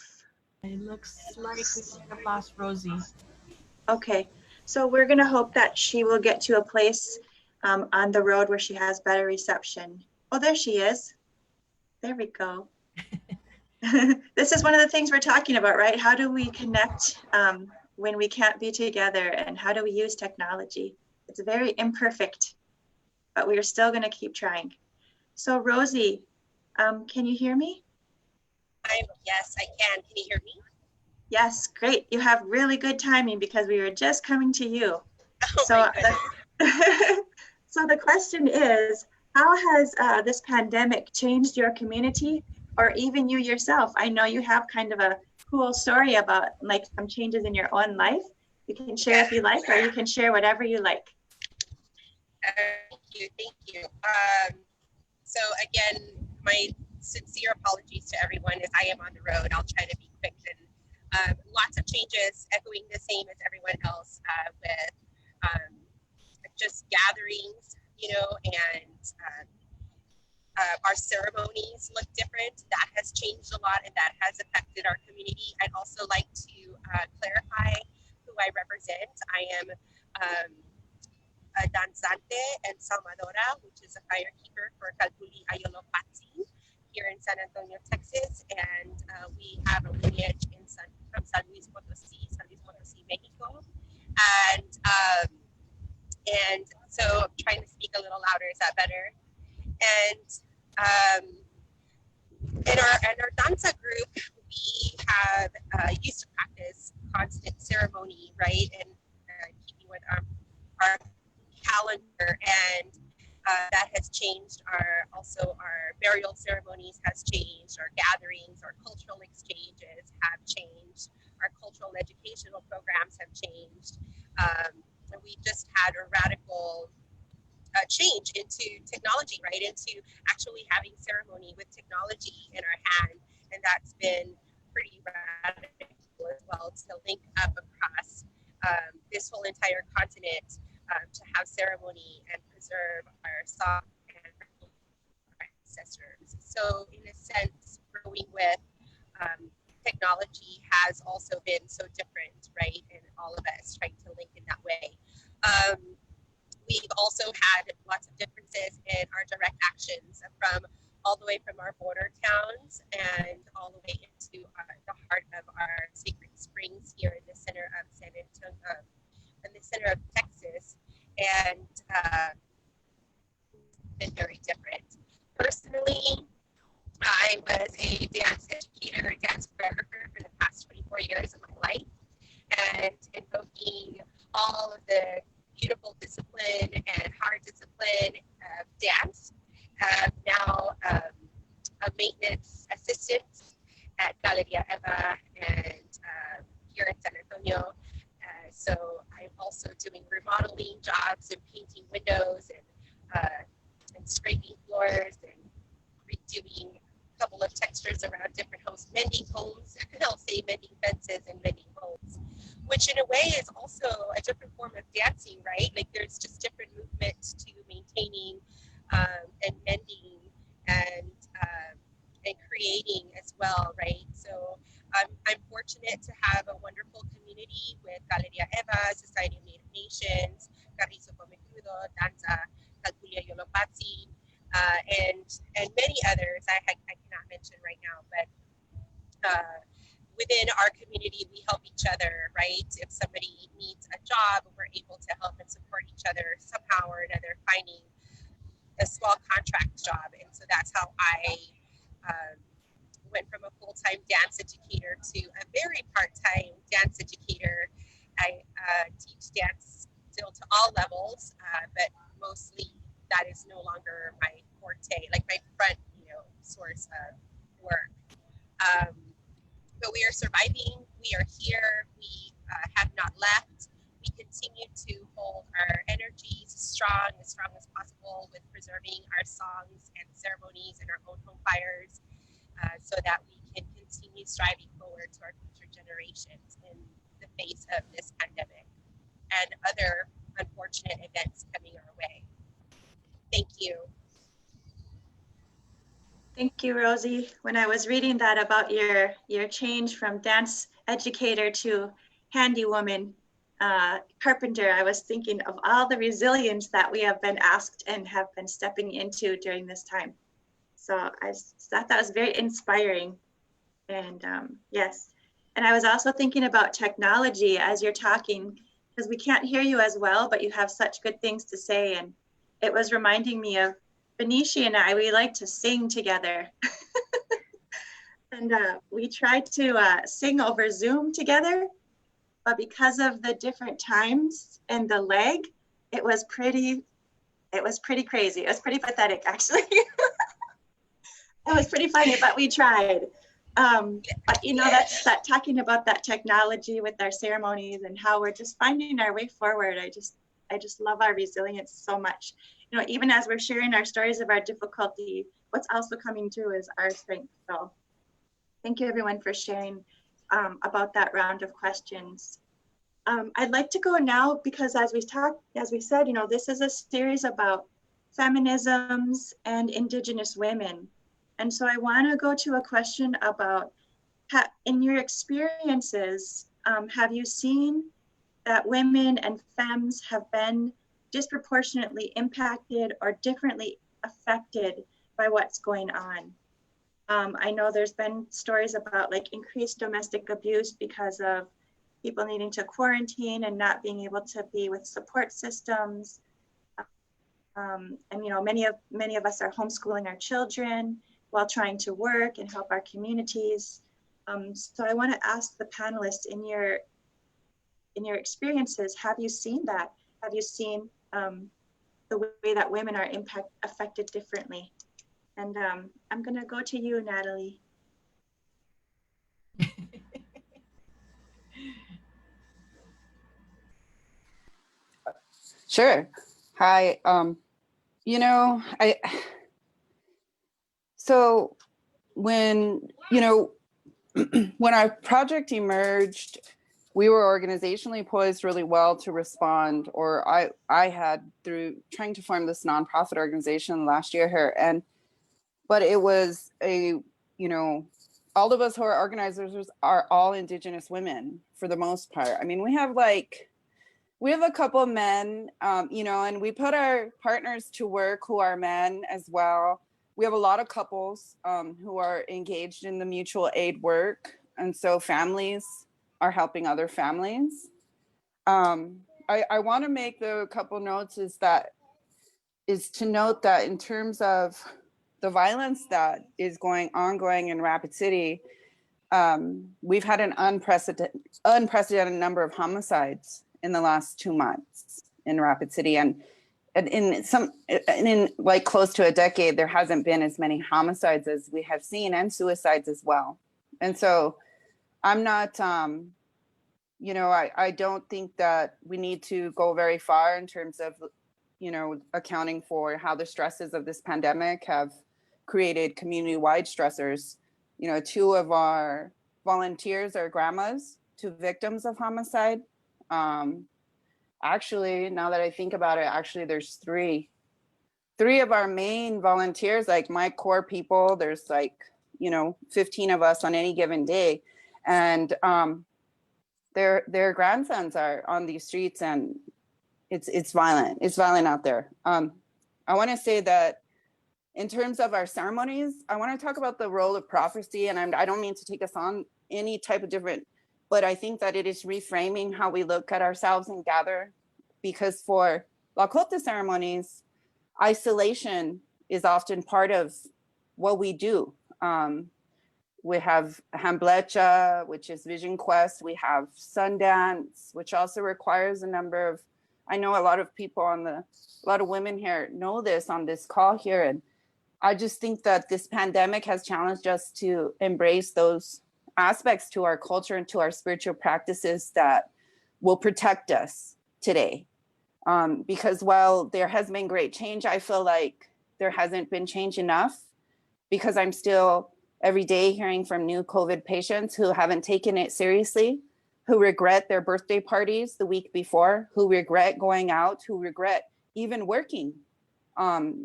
It looks like we have lost Rosie. Okay, so we're gonna hope that she will get to a place on the road where she has better reception. Oh, there she is. There we go. This is one of the things we're talking about, right? How do we connect when we can't be together, and how do we use technology? It's very imperfect, but we are still gonna keep trying. So Rosie, can you hear me? Yes, I can. Can you hear me? Yes, great. You have really good timing because we were just coming to you. Oh, So, my so the question is, how has this pandemic changed your community, or even you yourself? I know you have kind of a cool story about like some changes in your own life. You can share if you like, or you can share whatever you like. Thank you. So again, my sincere apologies to everyone as I am on the road. I'll try to be quick, and lots of changes, echoing the same as everyone else with just gatherings, you know, and our ceremonies look different. That has changed a lot, and that has affected our community. I'd also like to clarify who I represent. I am a danzante and salmadora, which is a firekeeper for Calpuli Ayolopatzi here in San Antonio, Texas, and we have a lineage from San Luis Potosí, Mexico, and so I'm trying to speak a little louder. Is that better? And in our danza group, we have used to practice constant ceremony, right, and keeping with our calendar, and that has changed. Our burial ceremonies has changed. Our gatherings, our cultural exchanges have changed. Our cultural educational programs have changed. We just had a radical change into technology, right? Into actually having ceremony with technology in our hand, and that's been pretty radical as well, to link up across this whole entire continent to have ceremony and preserve our song and our ancestors. So in a sense, growing with technology has also been so different, right? And all of us trying to link in that way. We've also had lots of differences in our direct actions, from all the way from our border towns and all the way into the heart of our sacred spring Springs here in the center of San Antonio, in the center of Texas, and been very different. Personally, I was a dance educator, dance choreographer for the past 24 years of my life, and invoking all of the beautiful discipline and hard discipline of dance. Now a maintenance assistant at Galeria Eva and here in San Antonio. So I'm also doing remodeling jobs and painting windows and scraping floors and redoing a couple of textures around different homes, mending homes. I'll say mending fences and mending homes, which in a way is also a different form of dancing, right? Like there's just different movements to maintaining and mending and creating as well, right? So I'm fortunate to have a wonderful community with Galeria Eva, Society of Native Nations, Carrizo Comecudo, Danza, Calculia Yolopatsi, and many others I cannot mention right now, but within our community, we help each other, right? If somebody needs a job, we're able to help and support each other somehow or another, finding a small contract job. And so that's how I went from a full-time dance educator to a very part-time dance educator. I teach dance still to all levels, but mostly that is no longer my forte, like my front, source of work. But we are surviving. We are here. We have not left. We continue to hold our energies strong as possible with preserving our songs and ceremonies and our own home fires, so that we can continue striving forward to our future generations in the face of this pandemic and other unfortunate events coming our way. Thank you. Thank you, Rosie. When I was reading that about your change from dance educator to handy woman, carpenter, I was thinking of all the resilience that we have been asked and have been stepping into during this time. So I thought that was very inspiring. And yes, and I was also thinking about technology as you're talking, because we can't hear you as well, but you have such good things to say. And it was reminding me of Benicia and I, we like to sing together. And we tried to sing over Zoom together, but because of the different times and the lag, it was pretty crazy. It was pretty pathetic, actually. It was pretty funny, but we tried. But that's that talking about that technology with our ceremonies and how we're just finding our way forward. I just love our resilience so much. Even as we're sharing our stories of our difficulty, what's also coming through is our strength. So thank you everyone for sharing about that round of questions. I'd like to go now because as we said, this is a series about feminisms and Indigenous women. And so I want to go to a question about, in your experiences, have you seen that women and femmes have been disproportionately impacted or differently affected by what's going on? I know there's been stories about increased domestic abuse because of people needing to quarantine and not being able to be with support systems. And many of us are homeschooling our children while trying to work and help our communities. So I want to ask the panelists, in your experiences, have you seen that? Have you seen the way that women are affected differently? And I'm going to go to you, Natalie. Sure. Hi. So when when our project emerged, we were organizationally poised really well to respond, or I had, through trying to form this nonprofit organization last year here. But it was all of us who are organizers are all Indigenous women for the most part. I mean, we have a couple of men, and we put our partners to work who are men as well. We have a lot of couples who are engaged in the mutual aid work. And so families are helping other families. I want to make a couple notes is to note that in terms of the violence that is ongoing in Rapid City, we've had an unprecedented number of homicides in the last 2 months in Rapid City, and in like close to a decade, there hasn't been as many homicides as we have seen, and suicides as well. And so I'm not, I don't think that we need to go very far in terms of, accounting for how the stresses of this pandemic have created community-wide stressors. 2 of our volunteers are grandmas to victims of homicide. Actually, now that I think about it, there's 3 of our main volunteers, like my core people. There's 15 of us on any given day, and their grandsons are on these streets, and it's violent. It's violent out there. I want to say that in terms of our ceremonies, I want to talk about the role of prophecy, and I don't mean to take us on any type of different, but I think that it is reframing how we look at ourselves and gather, because for Lakota ceremonies, isolation is often part of what we do. We have Hamblecha, which is Vision Quest. We have Sundance, which also requires a number of, I know a lot of people a lot of women here know this on this call here. And I just think that this pandemic has challenged us to embrace those aspects to our culture and to our spiritual practices that will protect us today. Because while there has been great change, I feel like there hasn't been change enough, because I'm still every day hearing from new COVID patients who haven't taken it seriously, who regret their birthday parties the week before, who regret going out, who regret even working.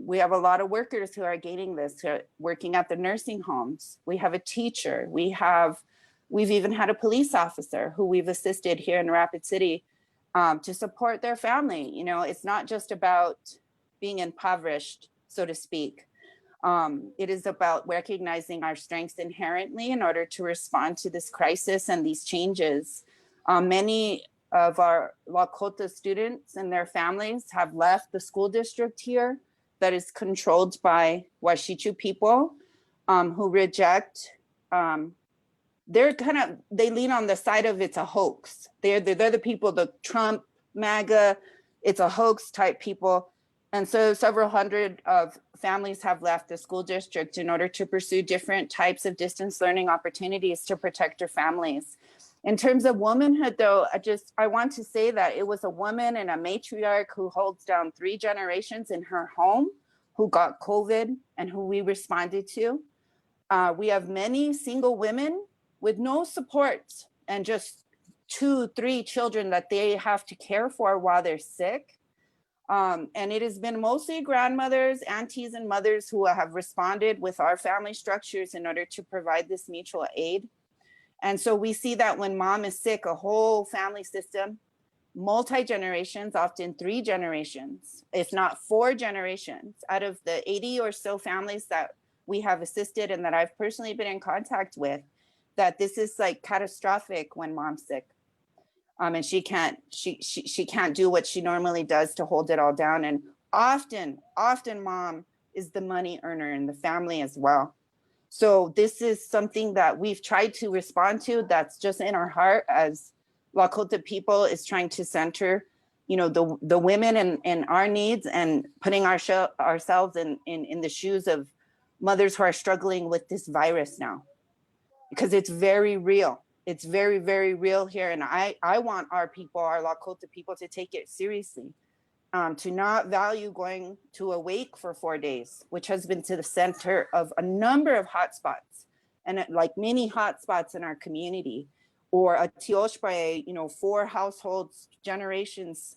We have a lot of workers who are gaining this, working at the nursing homes. We have a teacher. We've even had a police officer who we've assisted here in Rapid City to support their family. It's not just about being impoverished, so to speak. It is about recognizing our strengths inherently in order to respond to this crisis and these changes. Many of our Lakota students and their families have left the school district here that is controlled by Washichu people who reject, they lean on the side of it's a hoax. They're the people, the Trump, MAGA, it's a hoax type people. And so several hundred of families have left the school district in order to pursue different types of distance learning opportunities to protect their families. In terms of womanhood, though, I want to say that it was a woman and a matriarch who holds down 3 generations in her home who got COVID and who we responded to. We have many single women with no support and just 2, 3 children that they have to care for while they're sick. And it has been mostly grandmothers, aunties, and mothers who have responded with our family structures in order to provide this mutual aid. And so we see that when mom is sick, a whole family system, multi-generations, often 3 generations, if not 4 generations, out of the 80 or so families that we have assisted and that I've personally been in contact with, that this is like catastrophic when mom's sick. And she can't do what she normally does to hold it all down. And often mom is the money earner in the family as well. So this is something that we've tried to respond to, that's just in our heart as Lakota people, is trying to center, the women and our needs, and putting ourselves in the shoes of mothers who are struggling with this virus now, because it's very real. It's very, very real here. And I want our people, our Lakota people, to take it seriously, to not value going to a wake for 4 days, which has been to the center of a number of hotspots, and like many hotspots in our community, or a tioshpae, 4 households, generations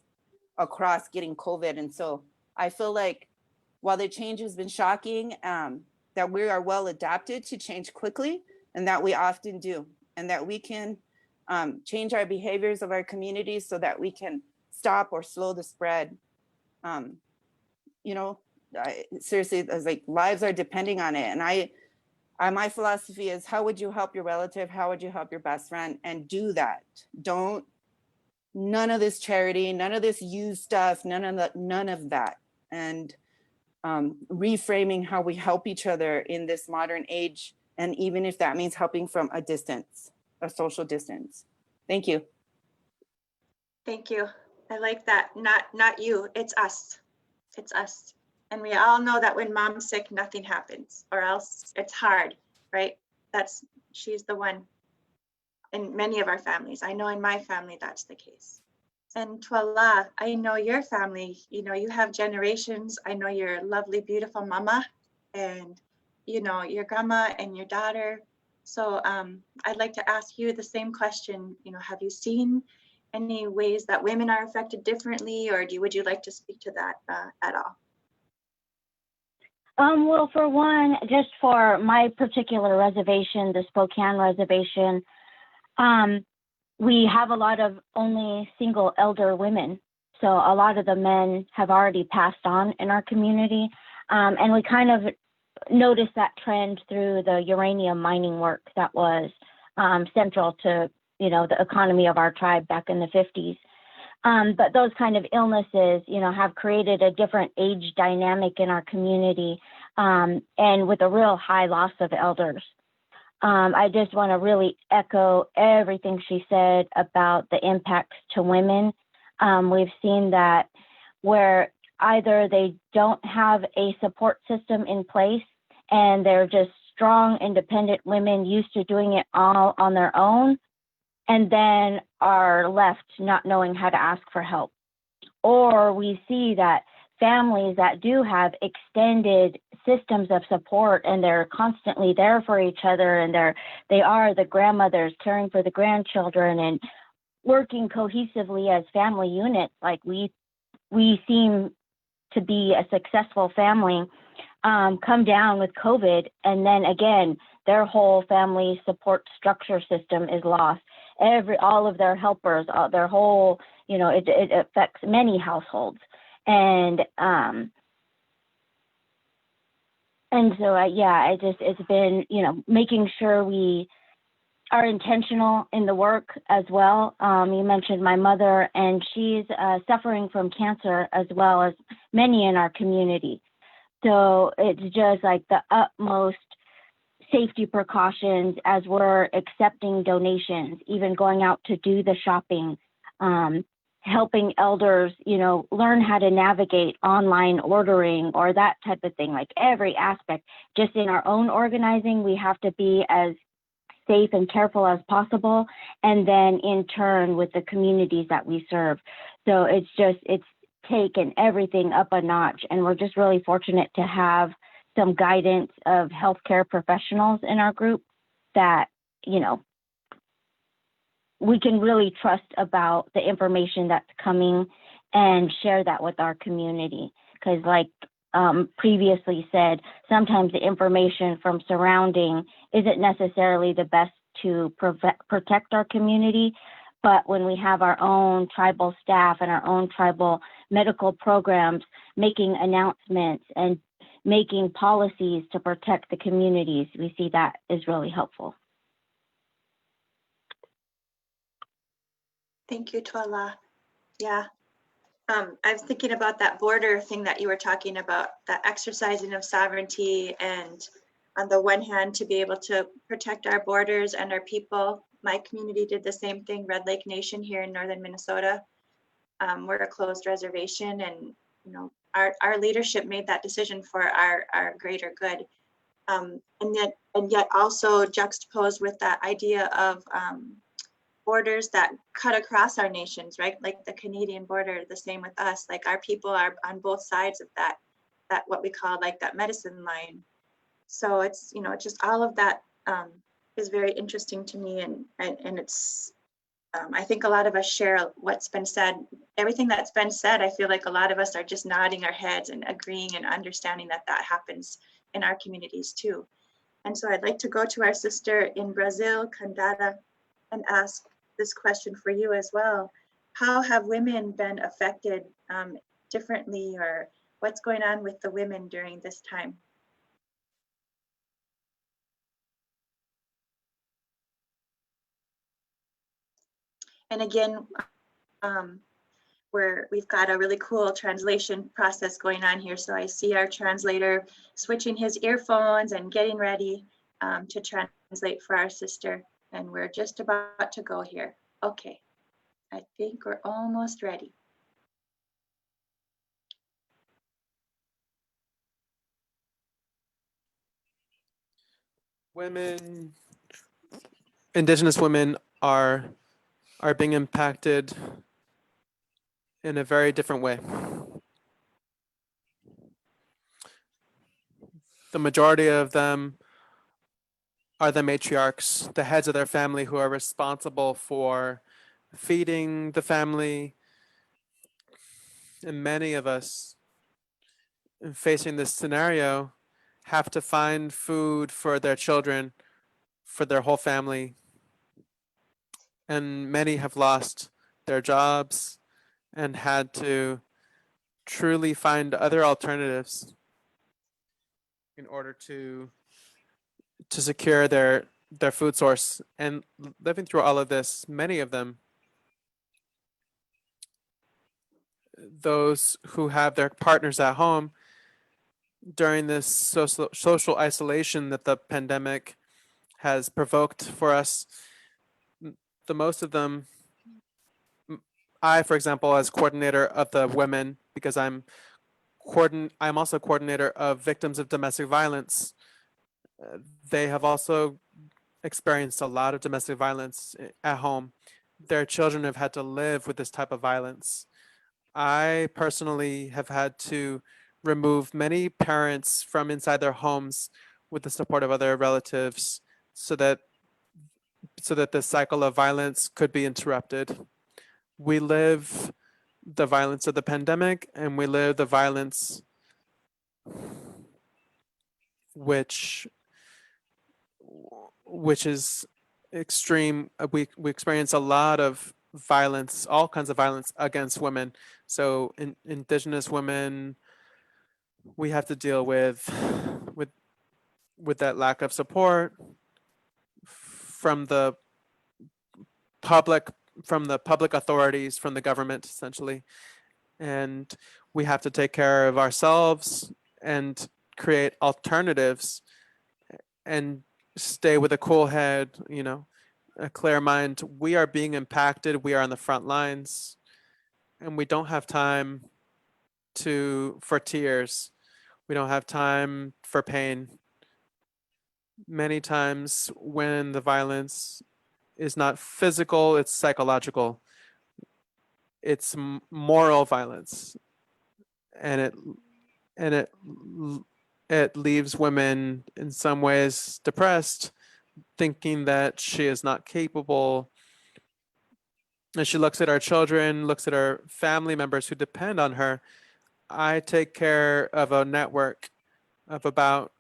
across getting COVID. And so I feel like while the change has been shocking, that we are well adapted to change quickly, and that we often do. And that we can change our behaviors of our communities so that we can stop or slow the spread. Seriously, it's like lives are depending on it. And My philosophy is, how would you help your relative? How would you help your best friend? And do that. None of this charity, none of this used stuff, none of that. And reframing how we help each other in this modern age. And even if that means helping from a distance, a social distance. Thank you. Thank you. I like that. Not you, it's us. It's us. And we all know that when mom's sick, nothing happens, or else it's hard, right? She's the one in many of our families. I know in my family, that's the case. And Twa-le, I know your family, you have generations. I know your lovely, beautiful mama and, your grandma and your daughter. So I'd like to ask you the same question. Have you seen any ways that women are affected differently, or would you like to speak to that at all? Well, for one, just for my particular reservation, the Spokane reservation, we have a lot of only single elder women. So a lot of the men have already passed on in our community. And we kind of noticed that trend through the uranium mining work that was central to, the economy of our tribe back in the 50s. But those kind of illnesses, have created a different age dynamic in our community, and with a real high loss of elders. I just want to really echo everything she said about the impacts to women. We've seen that where either they don't have a support system in place and they're just strong, independent women used to doing it all on their own, and then are left not knowing how to ask for help. Or we see that families that do have extended systems of support and they're constantly there for each other, and they are the grandmothers caring for the grandchildren and working cohesively as family units, like we seem to be a successful family, come down with COVID, and then again their whole family support structure system is lost. All of their helpers, their whole, it affects many households. And so, it's been, making sure we are intentional in the work as well. You mentioned my mother, and she's suffering from cancer as well as many in our community. So it's just like the utmost safety precautions as we're accepting donations, even going out to do the shopping, helping elders, learn how to navigate online ordering or that type of thing, like every aspect. Just in our own organizing, we have to be as safe and careful as possible, and then in turn with the communities that we serve. So it's taken everything up a notch, and we're just really fortunate to have some guidance of healthcare professionals in our group that, we can really trust about the information that's coming and share that with our community. Because like previously said, sometimes the information from surrounding isn't necessarily the best to protect our community. But when we have our own tribal staff and our own tribal medical programs making announcements and making policies to protect the communities, we see that is really helpful. Thank you, Twella. Yeah. I was thinking about that border thing that you were talking about, that exercising of sovereignty, and on the one hand, to be able to protect our borders and our people. My community did the same thing, Red Lake Nation here in northern Minnesota. We're a closed reservation, and our leadership made that decision for our greater good. And yet also juxtaposed with that idea of borders that cut across our nations, right? Like the Canadian border, the same with us. Like our people are on both sides of that what we call like that medicine line. So it's, just all of that is very interesting to me, and it's, I think a lot of us share what's been said. Everything that's been said, I feel like a lot of us are just nodding our heads and agreeing and understanding that happens in our communities too. And so I'd like to go to our sister in Brazil, Candara, and ask this question for you as well. How have women been affected differently, or what's going on with the women during this time? And again, we've got a really cool translation process going on here. So I see our translator switching his earphones and getting ready to translate for our sister. And we're just about to go here. Okay, I think we're almost ready. Women, Indigenous women are being impacted in a very different way. The majority of them are the matriarchs, the heads of their family, who are responsible for feeding the family. And many of us facing this scenario have to find food for their children, for their whole family. And many have lost their jobs and had to truly find other alternatives in order to secure their food source. And living through all of this, many of them, those who have their partners at home during this social isolation that the pandemic has provoked for us, the most of them, I, for example, as coordinator of the women, because I'm also coordinator of victims of domestic violence. They have also experienced a lot of domestic violence at home. Their children have had to live with this type of violence. I personally have had to remove many parents from inside their homes with the support of other relatives so that the cycle of violence could be interrupted. We live the violence of the pandemic, and we live the violence which is extreme. We experience a lot of violence, all kinds of violence against women. So Indigenous women, we have to deal with that lack of support from the public authorities, from the government, essentially. And we have to take care of ourselves and create alternatives and stay with a cool head, a clear mind. We are being impacted. We are on the front lines, and we don't have time for tears. We don't have time for pain. Many times when the violence is not physical, it's psychological. It's moral violence, and it leaves women in some ways depressed, thinking that she is not capable. And she looks at our children, looks at our family members who depend on her. I take care of a network of about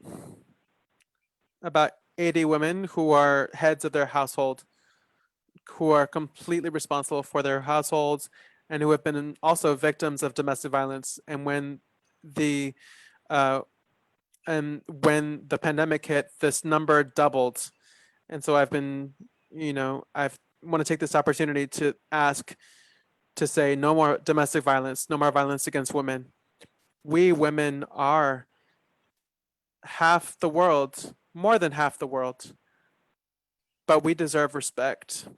80 women who are heads of their household, who are completely responsible for their households, and who have been also victims of domestic violence. And when the pandemic hit, this number doubled. And so I've been, I want to take this opportunity to say no more domestic violence, no more violence against women. We women are half the world, more than half the world, but we deserve respect.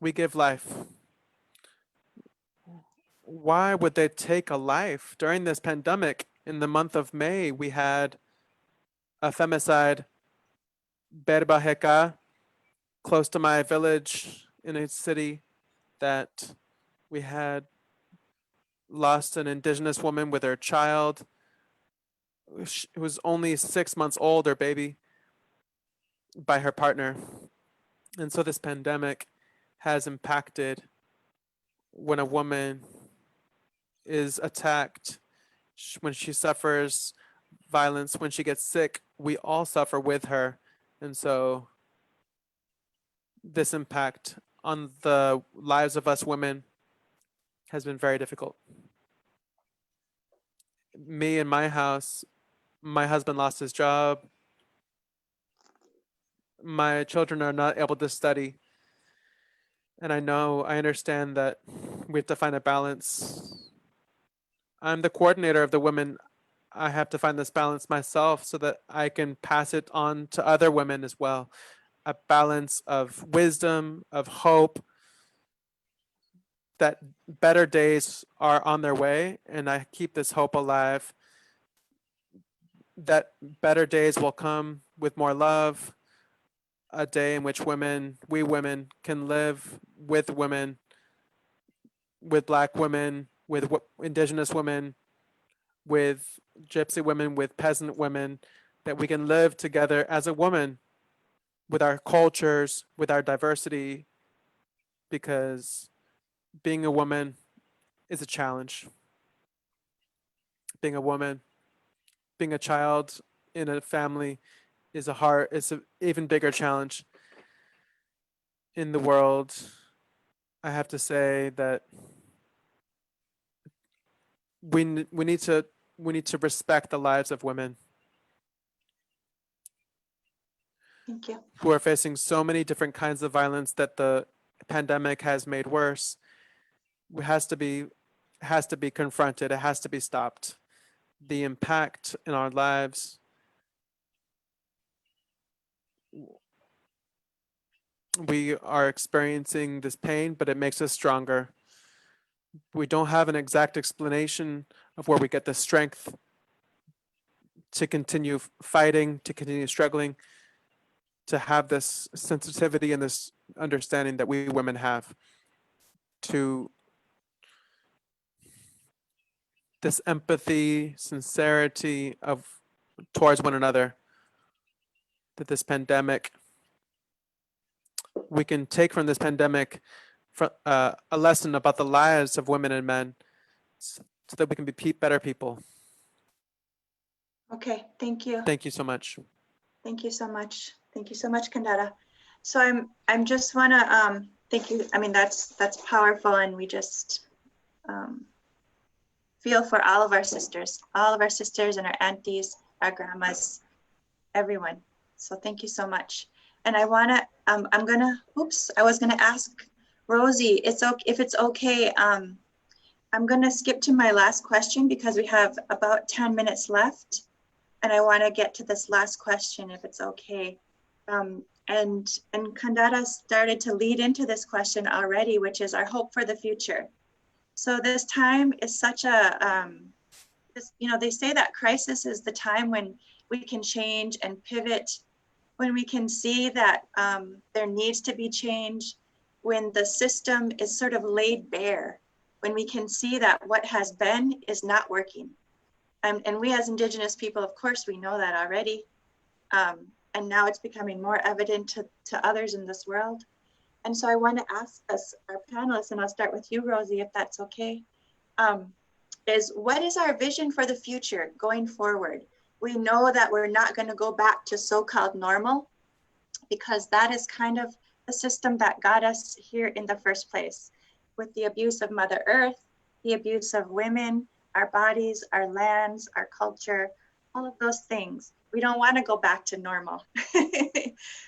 We give life. Why would they take a life? During this pandemic, in the month of May, we had a femicide, Berbajeka, close to my village in a city, that we had lost an Indigenous woman with her child. It was only 6 months old, her baby, by her partner. And so this pandemic has impacted when a woman is attacked, when she suffers violence, when she gets sick, we all suffer with her. And so this impact on the lives of us women has been very difficult. Me in my house, my husband lost his job. My children are not able to study. And I understand that we have to find a balance. I'm the coordinator of the women. I have to find this balance myself so that I can pass it on to other women as well. A balance of wisdom, of hope, that better days are on their way, and I keep this hope alive that better days will come with more love, a day in which we women can live with women, with Black women, with Indigenous women, with Gypsy women, with peasant women, that we can live together as a woman with our cultures, with our diversity, because being a woman is a challenge. Being a woman, being a child in a family it's an even bigger challenge in the world. I have to say that we need to respect the lives of women Thank you. who are facing so many different kinds of violence that the pandemic has made worse. It has to be confronted. It has to be stopped. The impact in our lives, we are experiencing this pain, but it makes us stronger. We don't have an exact explanation of where we get the strength to continue fighting, to continue struggling, to have this sensitivity and this understanding that we women have, to this empathy, sincerity of towards one another, that this pandemic, we can take from this pandemic a lesson about the lives of women and men so that we can be better people. Okay, thank you. Thank you so much. Thank you so much. Thank you so much, Kandara. So I'm just wanna thank you. I mean, that's powerful, and we just feel for all of our sisters and our aunties, our grandmas, everyone. So thank you so much. And I wanna I was gonna ask Rosie, it's okay if it's okay. I'm gonna skip to my last question because we have about 10 minutes left. And I want to get to this last question, if it's okay. And Kandara started to lead into this question already, which is our hope for the future. So this time is such a, they say that crisis is the time when we can change and pivot, when we can see that there needs to be change, when the system is sort of laid bare, when we can see that what has been is not working. And we as Indigenous people, of course, we know that already. And now it's becoming more evident to others in this world. And so I want to ask us, our panelists, and I'll start with you, Rosie, if that's okay, is what is our vision for the future going forward? We know that we're not going to go back to so-called normal, because that is kind of the system that got us here in the first place, with the abuse of Mother Earth, the abuse of women, our bodies, our lands, our culture, all of those things. We don't want to go back to normal.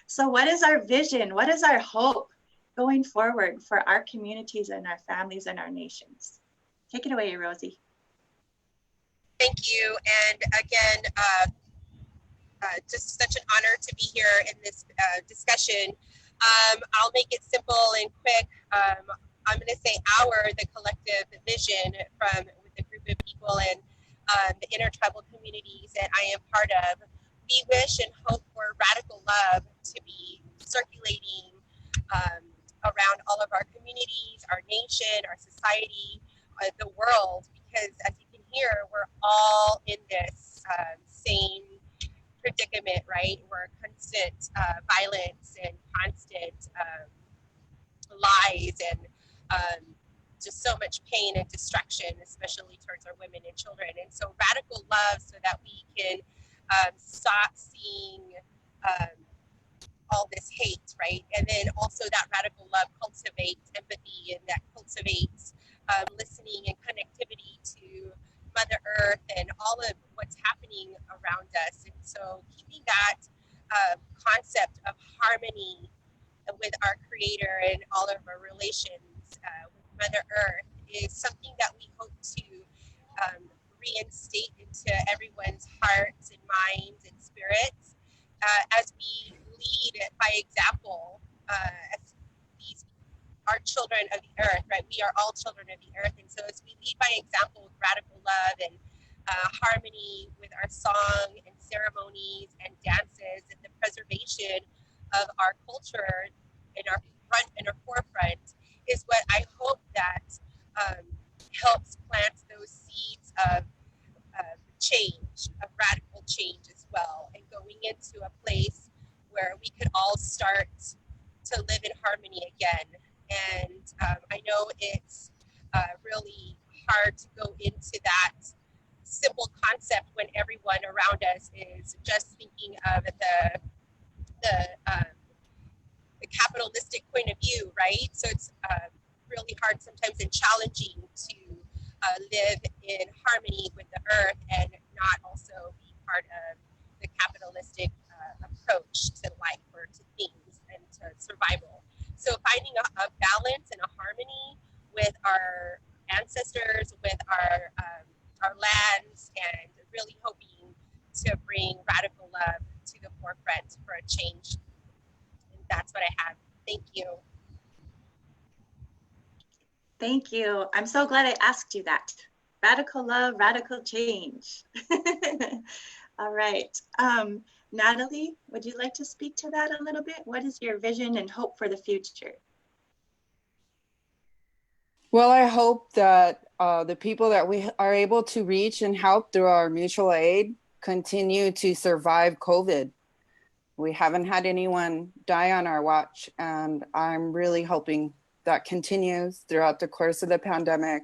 So what is our vision? What is our hope going forward for our communities and our families and our nations? Take it away, Rosie. Thank you. And again, just such an honor to be here in this discussion. I'll make it simple and quick. I'm going to say the collective vision with a group of people and the intertribal communities that I am part of. We wish and hope for radical love to be circulating around all of our communities, our nation, our society, the world, because as you can hear, we're all in this same predicament, right? We're constant violence and constant lies and just so much pain and destruction, especially towards our women and children. And so radical love so that we can stop seeing all this hate, right? And then also that radical love cultivates empathy, and that cultivates listening and connectivity to Mother Earth and all of what's happening around us. And so keeping that concept of harmony with our Creator and all of our relations with Mother Earth is something that we hope to reinstate into everyone's hearts and minds and spirits as we lead by example as these are children of the earth, right? We are all children of the earth. And so as we lead by example with radical love and harmony with our song and ceremonies and dances and the preservation of our culture in our front and our forefront is what I hope that helps plant those seeds of change, of radical change as well, and going into a place where we could all start to live in harmony again. And I know it's really hard to go into that simple concept when everyone around us is just thinking of the capitalistic point of view, right? So it's really hard sometimes and challenging to live in harmony with the earth and not also be part of the capitalistic approach to life or to things and to survival. So finding a balance and a harmony with our ancestors, with our lands, and really hoping to bring radical love to the forefront for a change. And that's what I have. Thank you. Thank you. I'm so glad I asked you that. Radical love, radical change. All right. Natalie, would you like to speak to that a little bit? What is your vision and hope for the future? Well, I hope that the people that we are able to reach and help through our mutual aid continue to survive COVID. We haven't had anyone die on our watch, and I'm really hoping that continues throughout the course of the pandemic.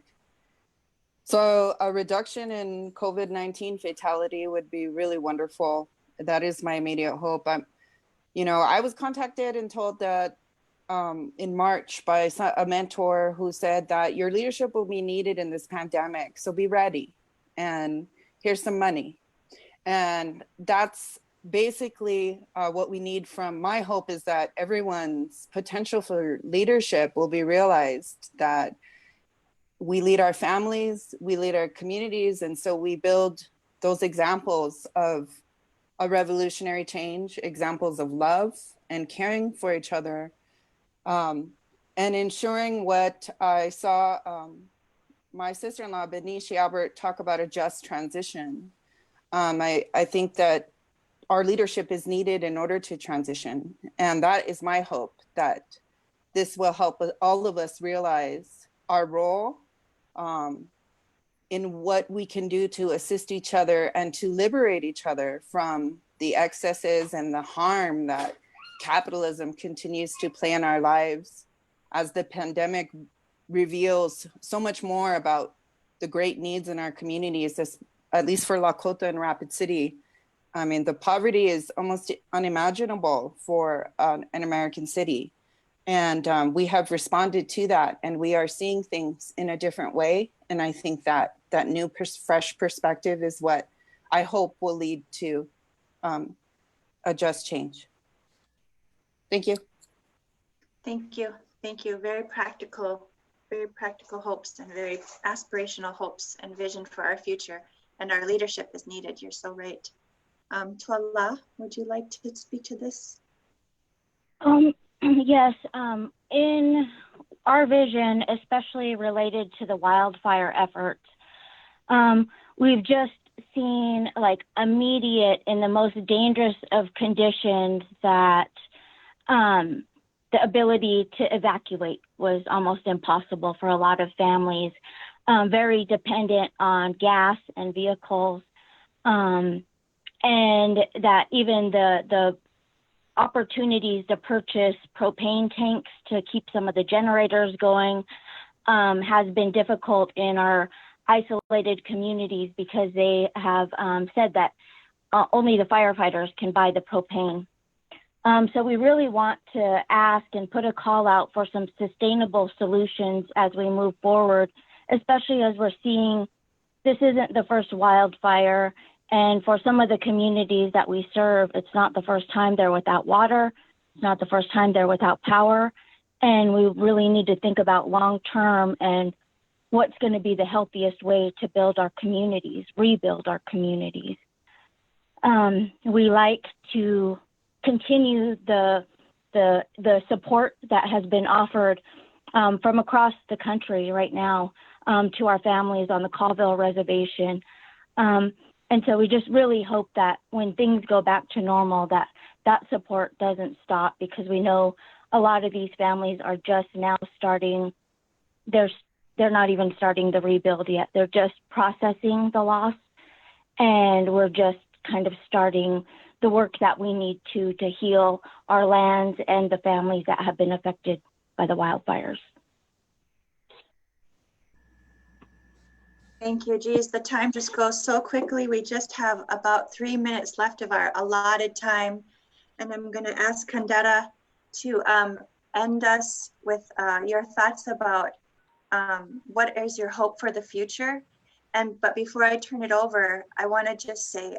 So a reduction in COVID-19 fatality would be really wonderful. That is my immediate hope. I was contacted and told that in March by a mentor who said that your leadership will be needed in this pandemic, so be ready, and here's some money. And that's basically what we need. From my hope is that everyone's potential for leadership will be realized, that we lead our families, we lead our communities, and so we build those examples of a revolutionary change, examples of love and caring for each other, and ensuring what I saw my sister-in-law, Benicia Albert, talk about a just transition. I think that our leadership is needed in order to transition. And that is my hope, that this will help all of us realize our role in what we can do to assist each other and to liberate each other from the excesses and the harm that capitalism continues to play in our lives, as the pandemic reveals so much more about the great needs in our communities, at least for Lakota and Rapid City. I mean, the poverty is almost unimaginable for an American city. And we have responded to that, and we are seeing things in a different way. And I think that that new fresh perspective is what I hope will lead to a just change. Thank you. Thank you. Thank you. Very practical hopes and very aspirational hopes and vision for our future. And our leadership is needed. You're so right. Twella, would you like to speak to this? Yes, in our vision, especially related to the wildfire efforts, we've just seen like immediate, in the most dangerous of conditions, that the ability to evacuate was almost impossible for a lot of families, very dependent on gas and vehicles, and that even the opportunities to purchase propane tanks to keep some of the generators going has been difficult in our isolated communities, because they have said that only the firefighters can buy the propane. So we really want to ask and put a call out for some sustainable solutions as we move forward, especially as we're seeing this isn't the first wildfire. And for some of the communities that we serve, it's not the first time they're without water. It's not the first time they're without power. And we really need to think about long term and what's going to be the healthiest way to build our communities, rebuild our communities. We like to continue the support that has been offered from across the country right now to our families on the Colville Reservation. And so we just really hope that when things go back to normal, that support doesn't stop, because we know a lot of these families are just now starting. They're not even starting the rebuild yet. They're just processing the loss, and we're just kind of starting the work that we need to heal our lands and the families that have been affected by the wildfires. Thank you. Geez, the time just goes so quickly. We just have about 3 minutes left of our allotted time. And I'm going to ask Kandera to end us with your thoughts about what is your hope for the future. But before I turn it over, I want to just say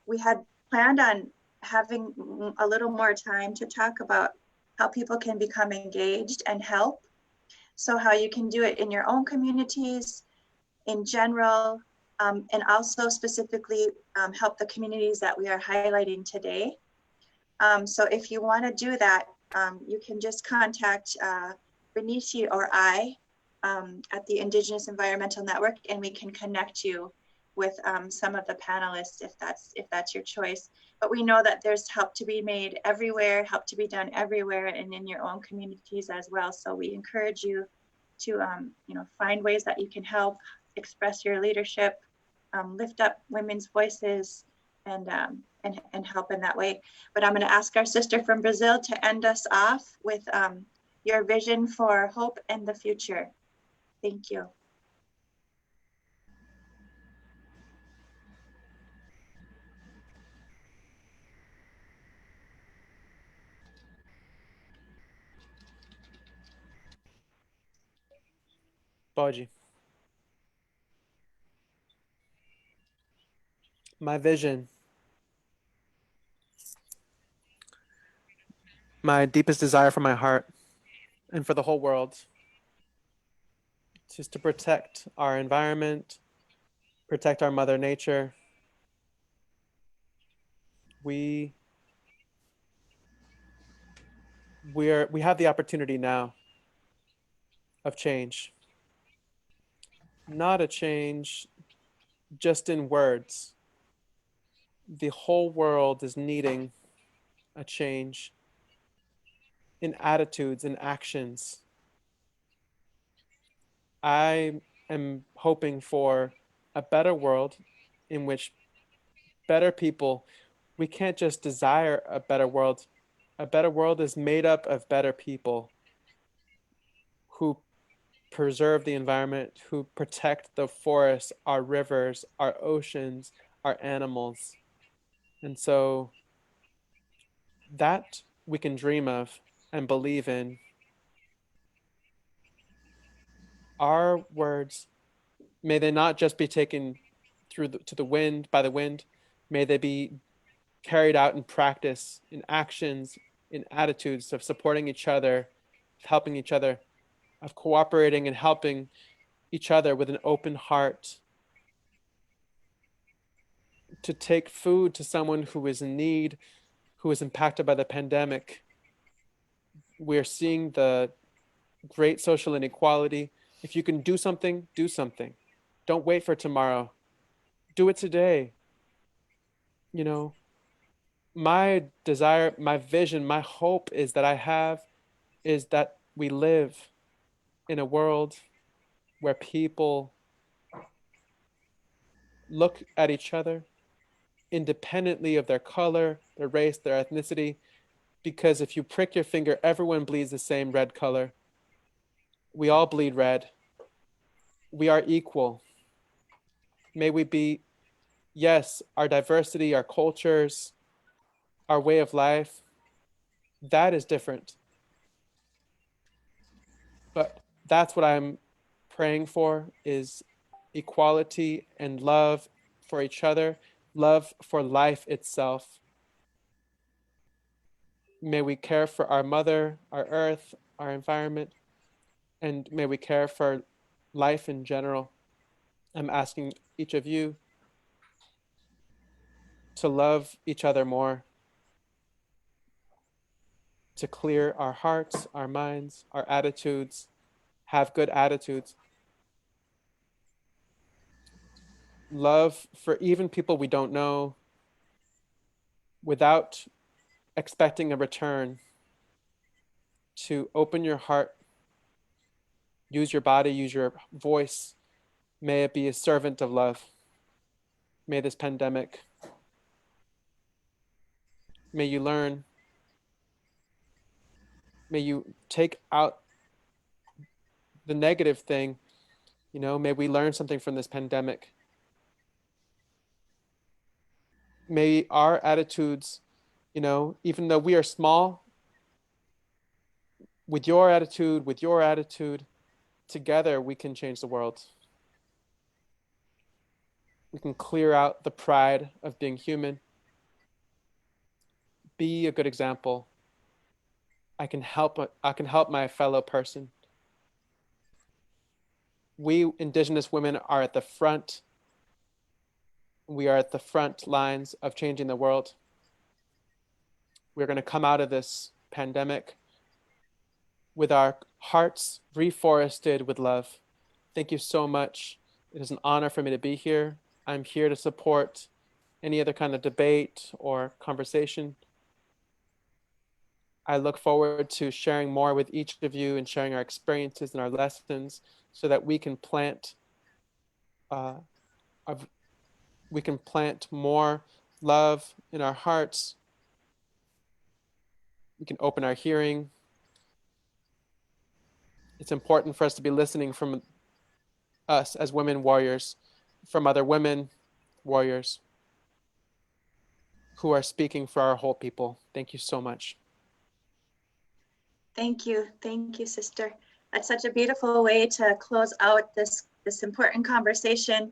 we had planned on having a little more time to talk about how people can become engaged and help. So how you can do it in your own communities, in general, and also specifically help the communities that we are highlighting today. So if you want to do that, you can just contact Benicia or I at the Indigenous Environmental Network, and we can connect you with some of the panelists if that's your choice. But we know that there's help to be made everywhere, help to be done everywhere, and in your own communities as well. So we encourage you to find ways that you can help, express your leadership, lift up women's voices, and help in that way. But I'm going to ask our sister from Brazil to end us off with your vision for hope and the future. Thank you. Pode. My vision, my deepest desire for my heart and for the whole world, is to protect our environment, protect our mother nature. We have the opportunity now of change. Not a change just in words. The whole world is needing a change in attitudes and actions. I am hoping for a better world in which better people, we can't just desire a better world. A better world is made up of better people who preserve the environment, who protect the forests, our rivers, our oceans, our animals. And so that we can dream of and believe in. Our words, may they not just be taken to the wind, by the wind, may they be carried out in practice, in actions, in attitudes of supporting each other, helping each other, of cooperating and helping each other with an open heart, to take food to someone who is in need, who is impacted by the pandemic. We're seeing the great social inequality. If you can do something, do something. Don't wait for tomorrow. Do it today. You know, my desire, my vision, my hope is that we live in a world where people look at each other independently of their color, their race, their ethnicity, because if you prick your finger, everyone bleeds the same red color. We all bleed red. We are equal. May we be, yes, our diversity, our cultures, our way of life, that is different. But that's what I'm praying for, is equality and love for each other, love for life itself. May we care for our mother, our earth, our environment, and may we care for life in general. I'm asking each of you to love each other more, to clear our hearts, our minds, our attitudes, have good attitudes. Love for even people we don't know without expecting a return. To open your heart, use your body, use your voice. May it be a servant of love. May this pandemic, may you learn, may you take out the negative thing, may we learn something from this pandemic. May our attitudes, even though we are small, with your attitude, together we can change the world. We can clear out the pride of being human. Be a good example. I can help my fellow person. We Indigenous women are at the front. We are at the front lines of changing the world. We're going to come out of this pandemic with our hearts reforested with love. Thank you so much. It is an honor for me to be here. I'm here to support any other kind of debate or conversation. I look forward to sharing more with each of you and sharing our experiences and our lessons so that we can plant more love in our hearts. We can open our hearing. It's important for us to be listening from us as women warriors, from other women warriors who are speaking for our whole people. Thank you so much. Thank you, sister. That's such a beautiful way to close out this important conversation.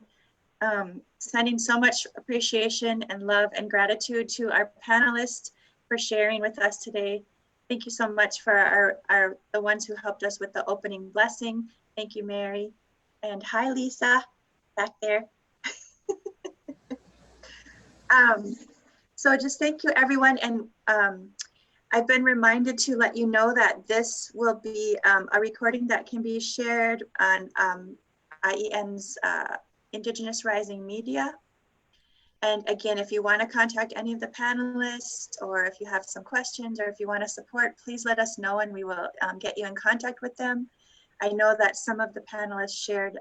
Sending so much appreciation and love and gratitude to our panelists for sharing with us today. Thank you so much for the ones who helped us with the opening blessing. Thank you, Mary. And hi, Lisa, back there. So just thank you, everyone. And I've been reminded to let you know that this will be a recording that can be shared on IEN's Indigenous Rising Media. And again, if you want to contact any of the panelists, or if you have some questions, or if you want to support, please let us know and we will get you in contact with them. I know that some of the panelists shared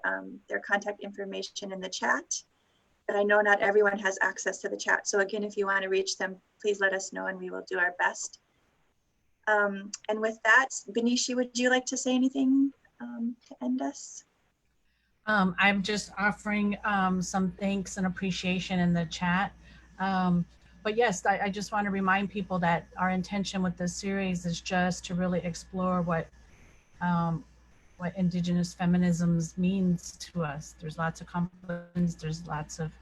their contact information in the chat, but I know not everyone has access to the chat. So again, if you want to reach them, please let us know and we will do our best. And with that, Benishi, would you like to say anything to end us? I'm just offering some thanks and appreciation in the chat. But yes, I just want to remind people that our intention with this series is just to really explore what Indigenous feminism means to us. There's lots of components, there's lots of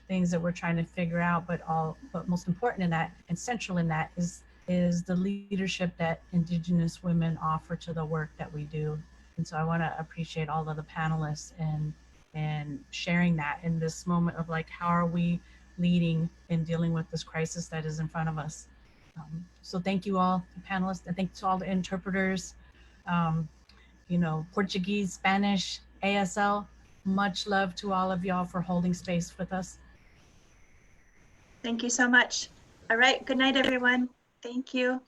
things that we're trying to figure out, but most important in that and central in that is the leadership that Indigenous women offer to the work that we do. And so I want to appreciate all of the panelists and sharing that in this moment of like, how are we leading in dealing with this crisis that is in front of us? So thank you all, the panelists, and thanks to all the interpreters, Portuguese, Spanish, ASL. Much love to all of y'all for holding space with us. Thank you so much. All right, good night, everyone. Thank you.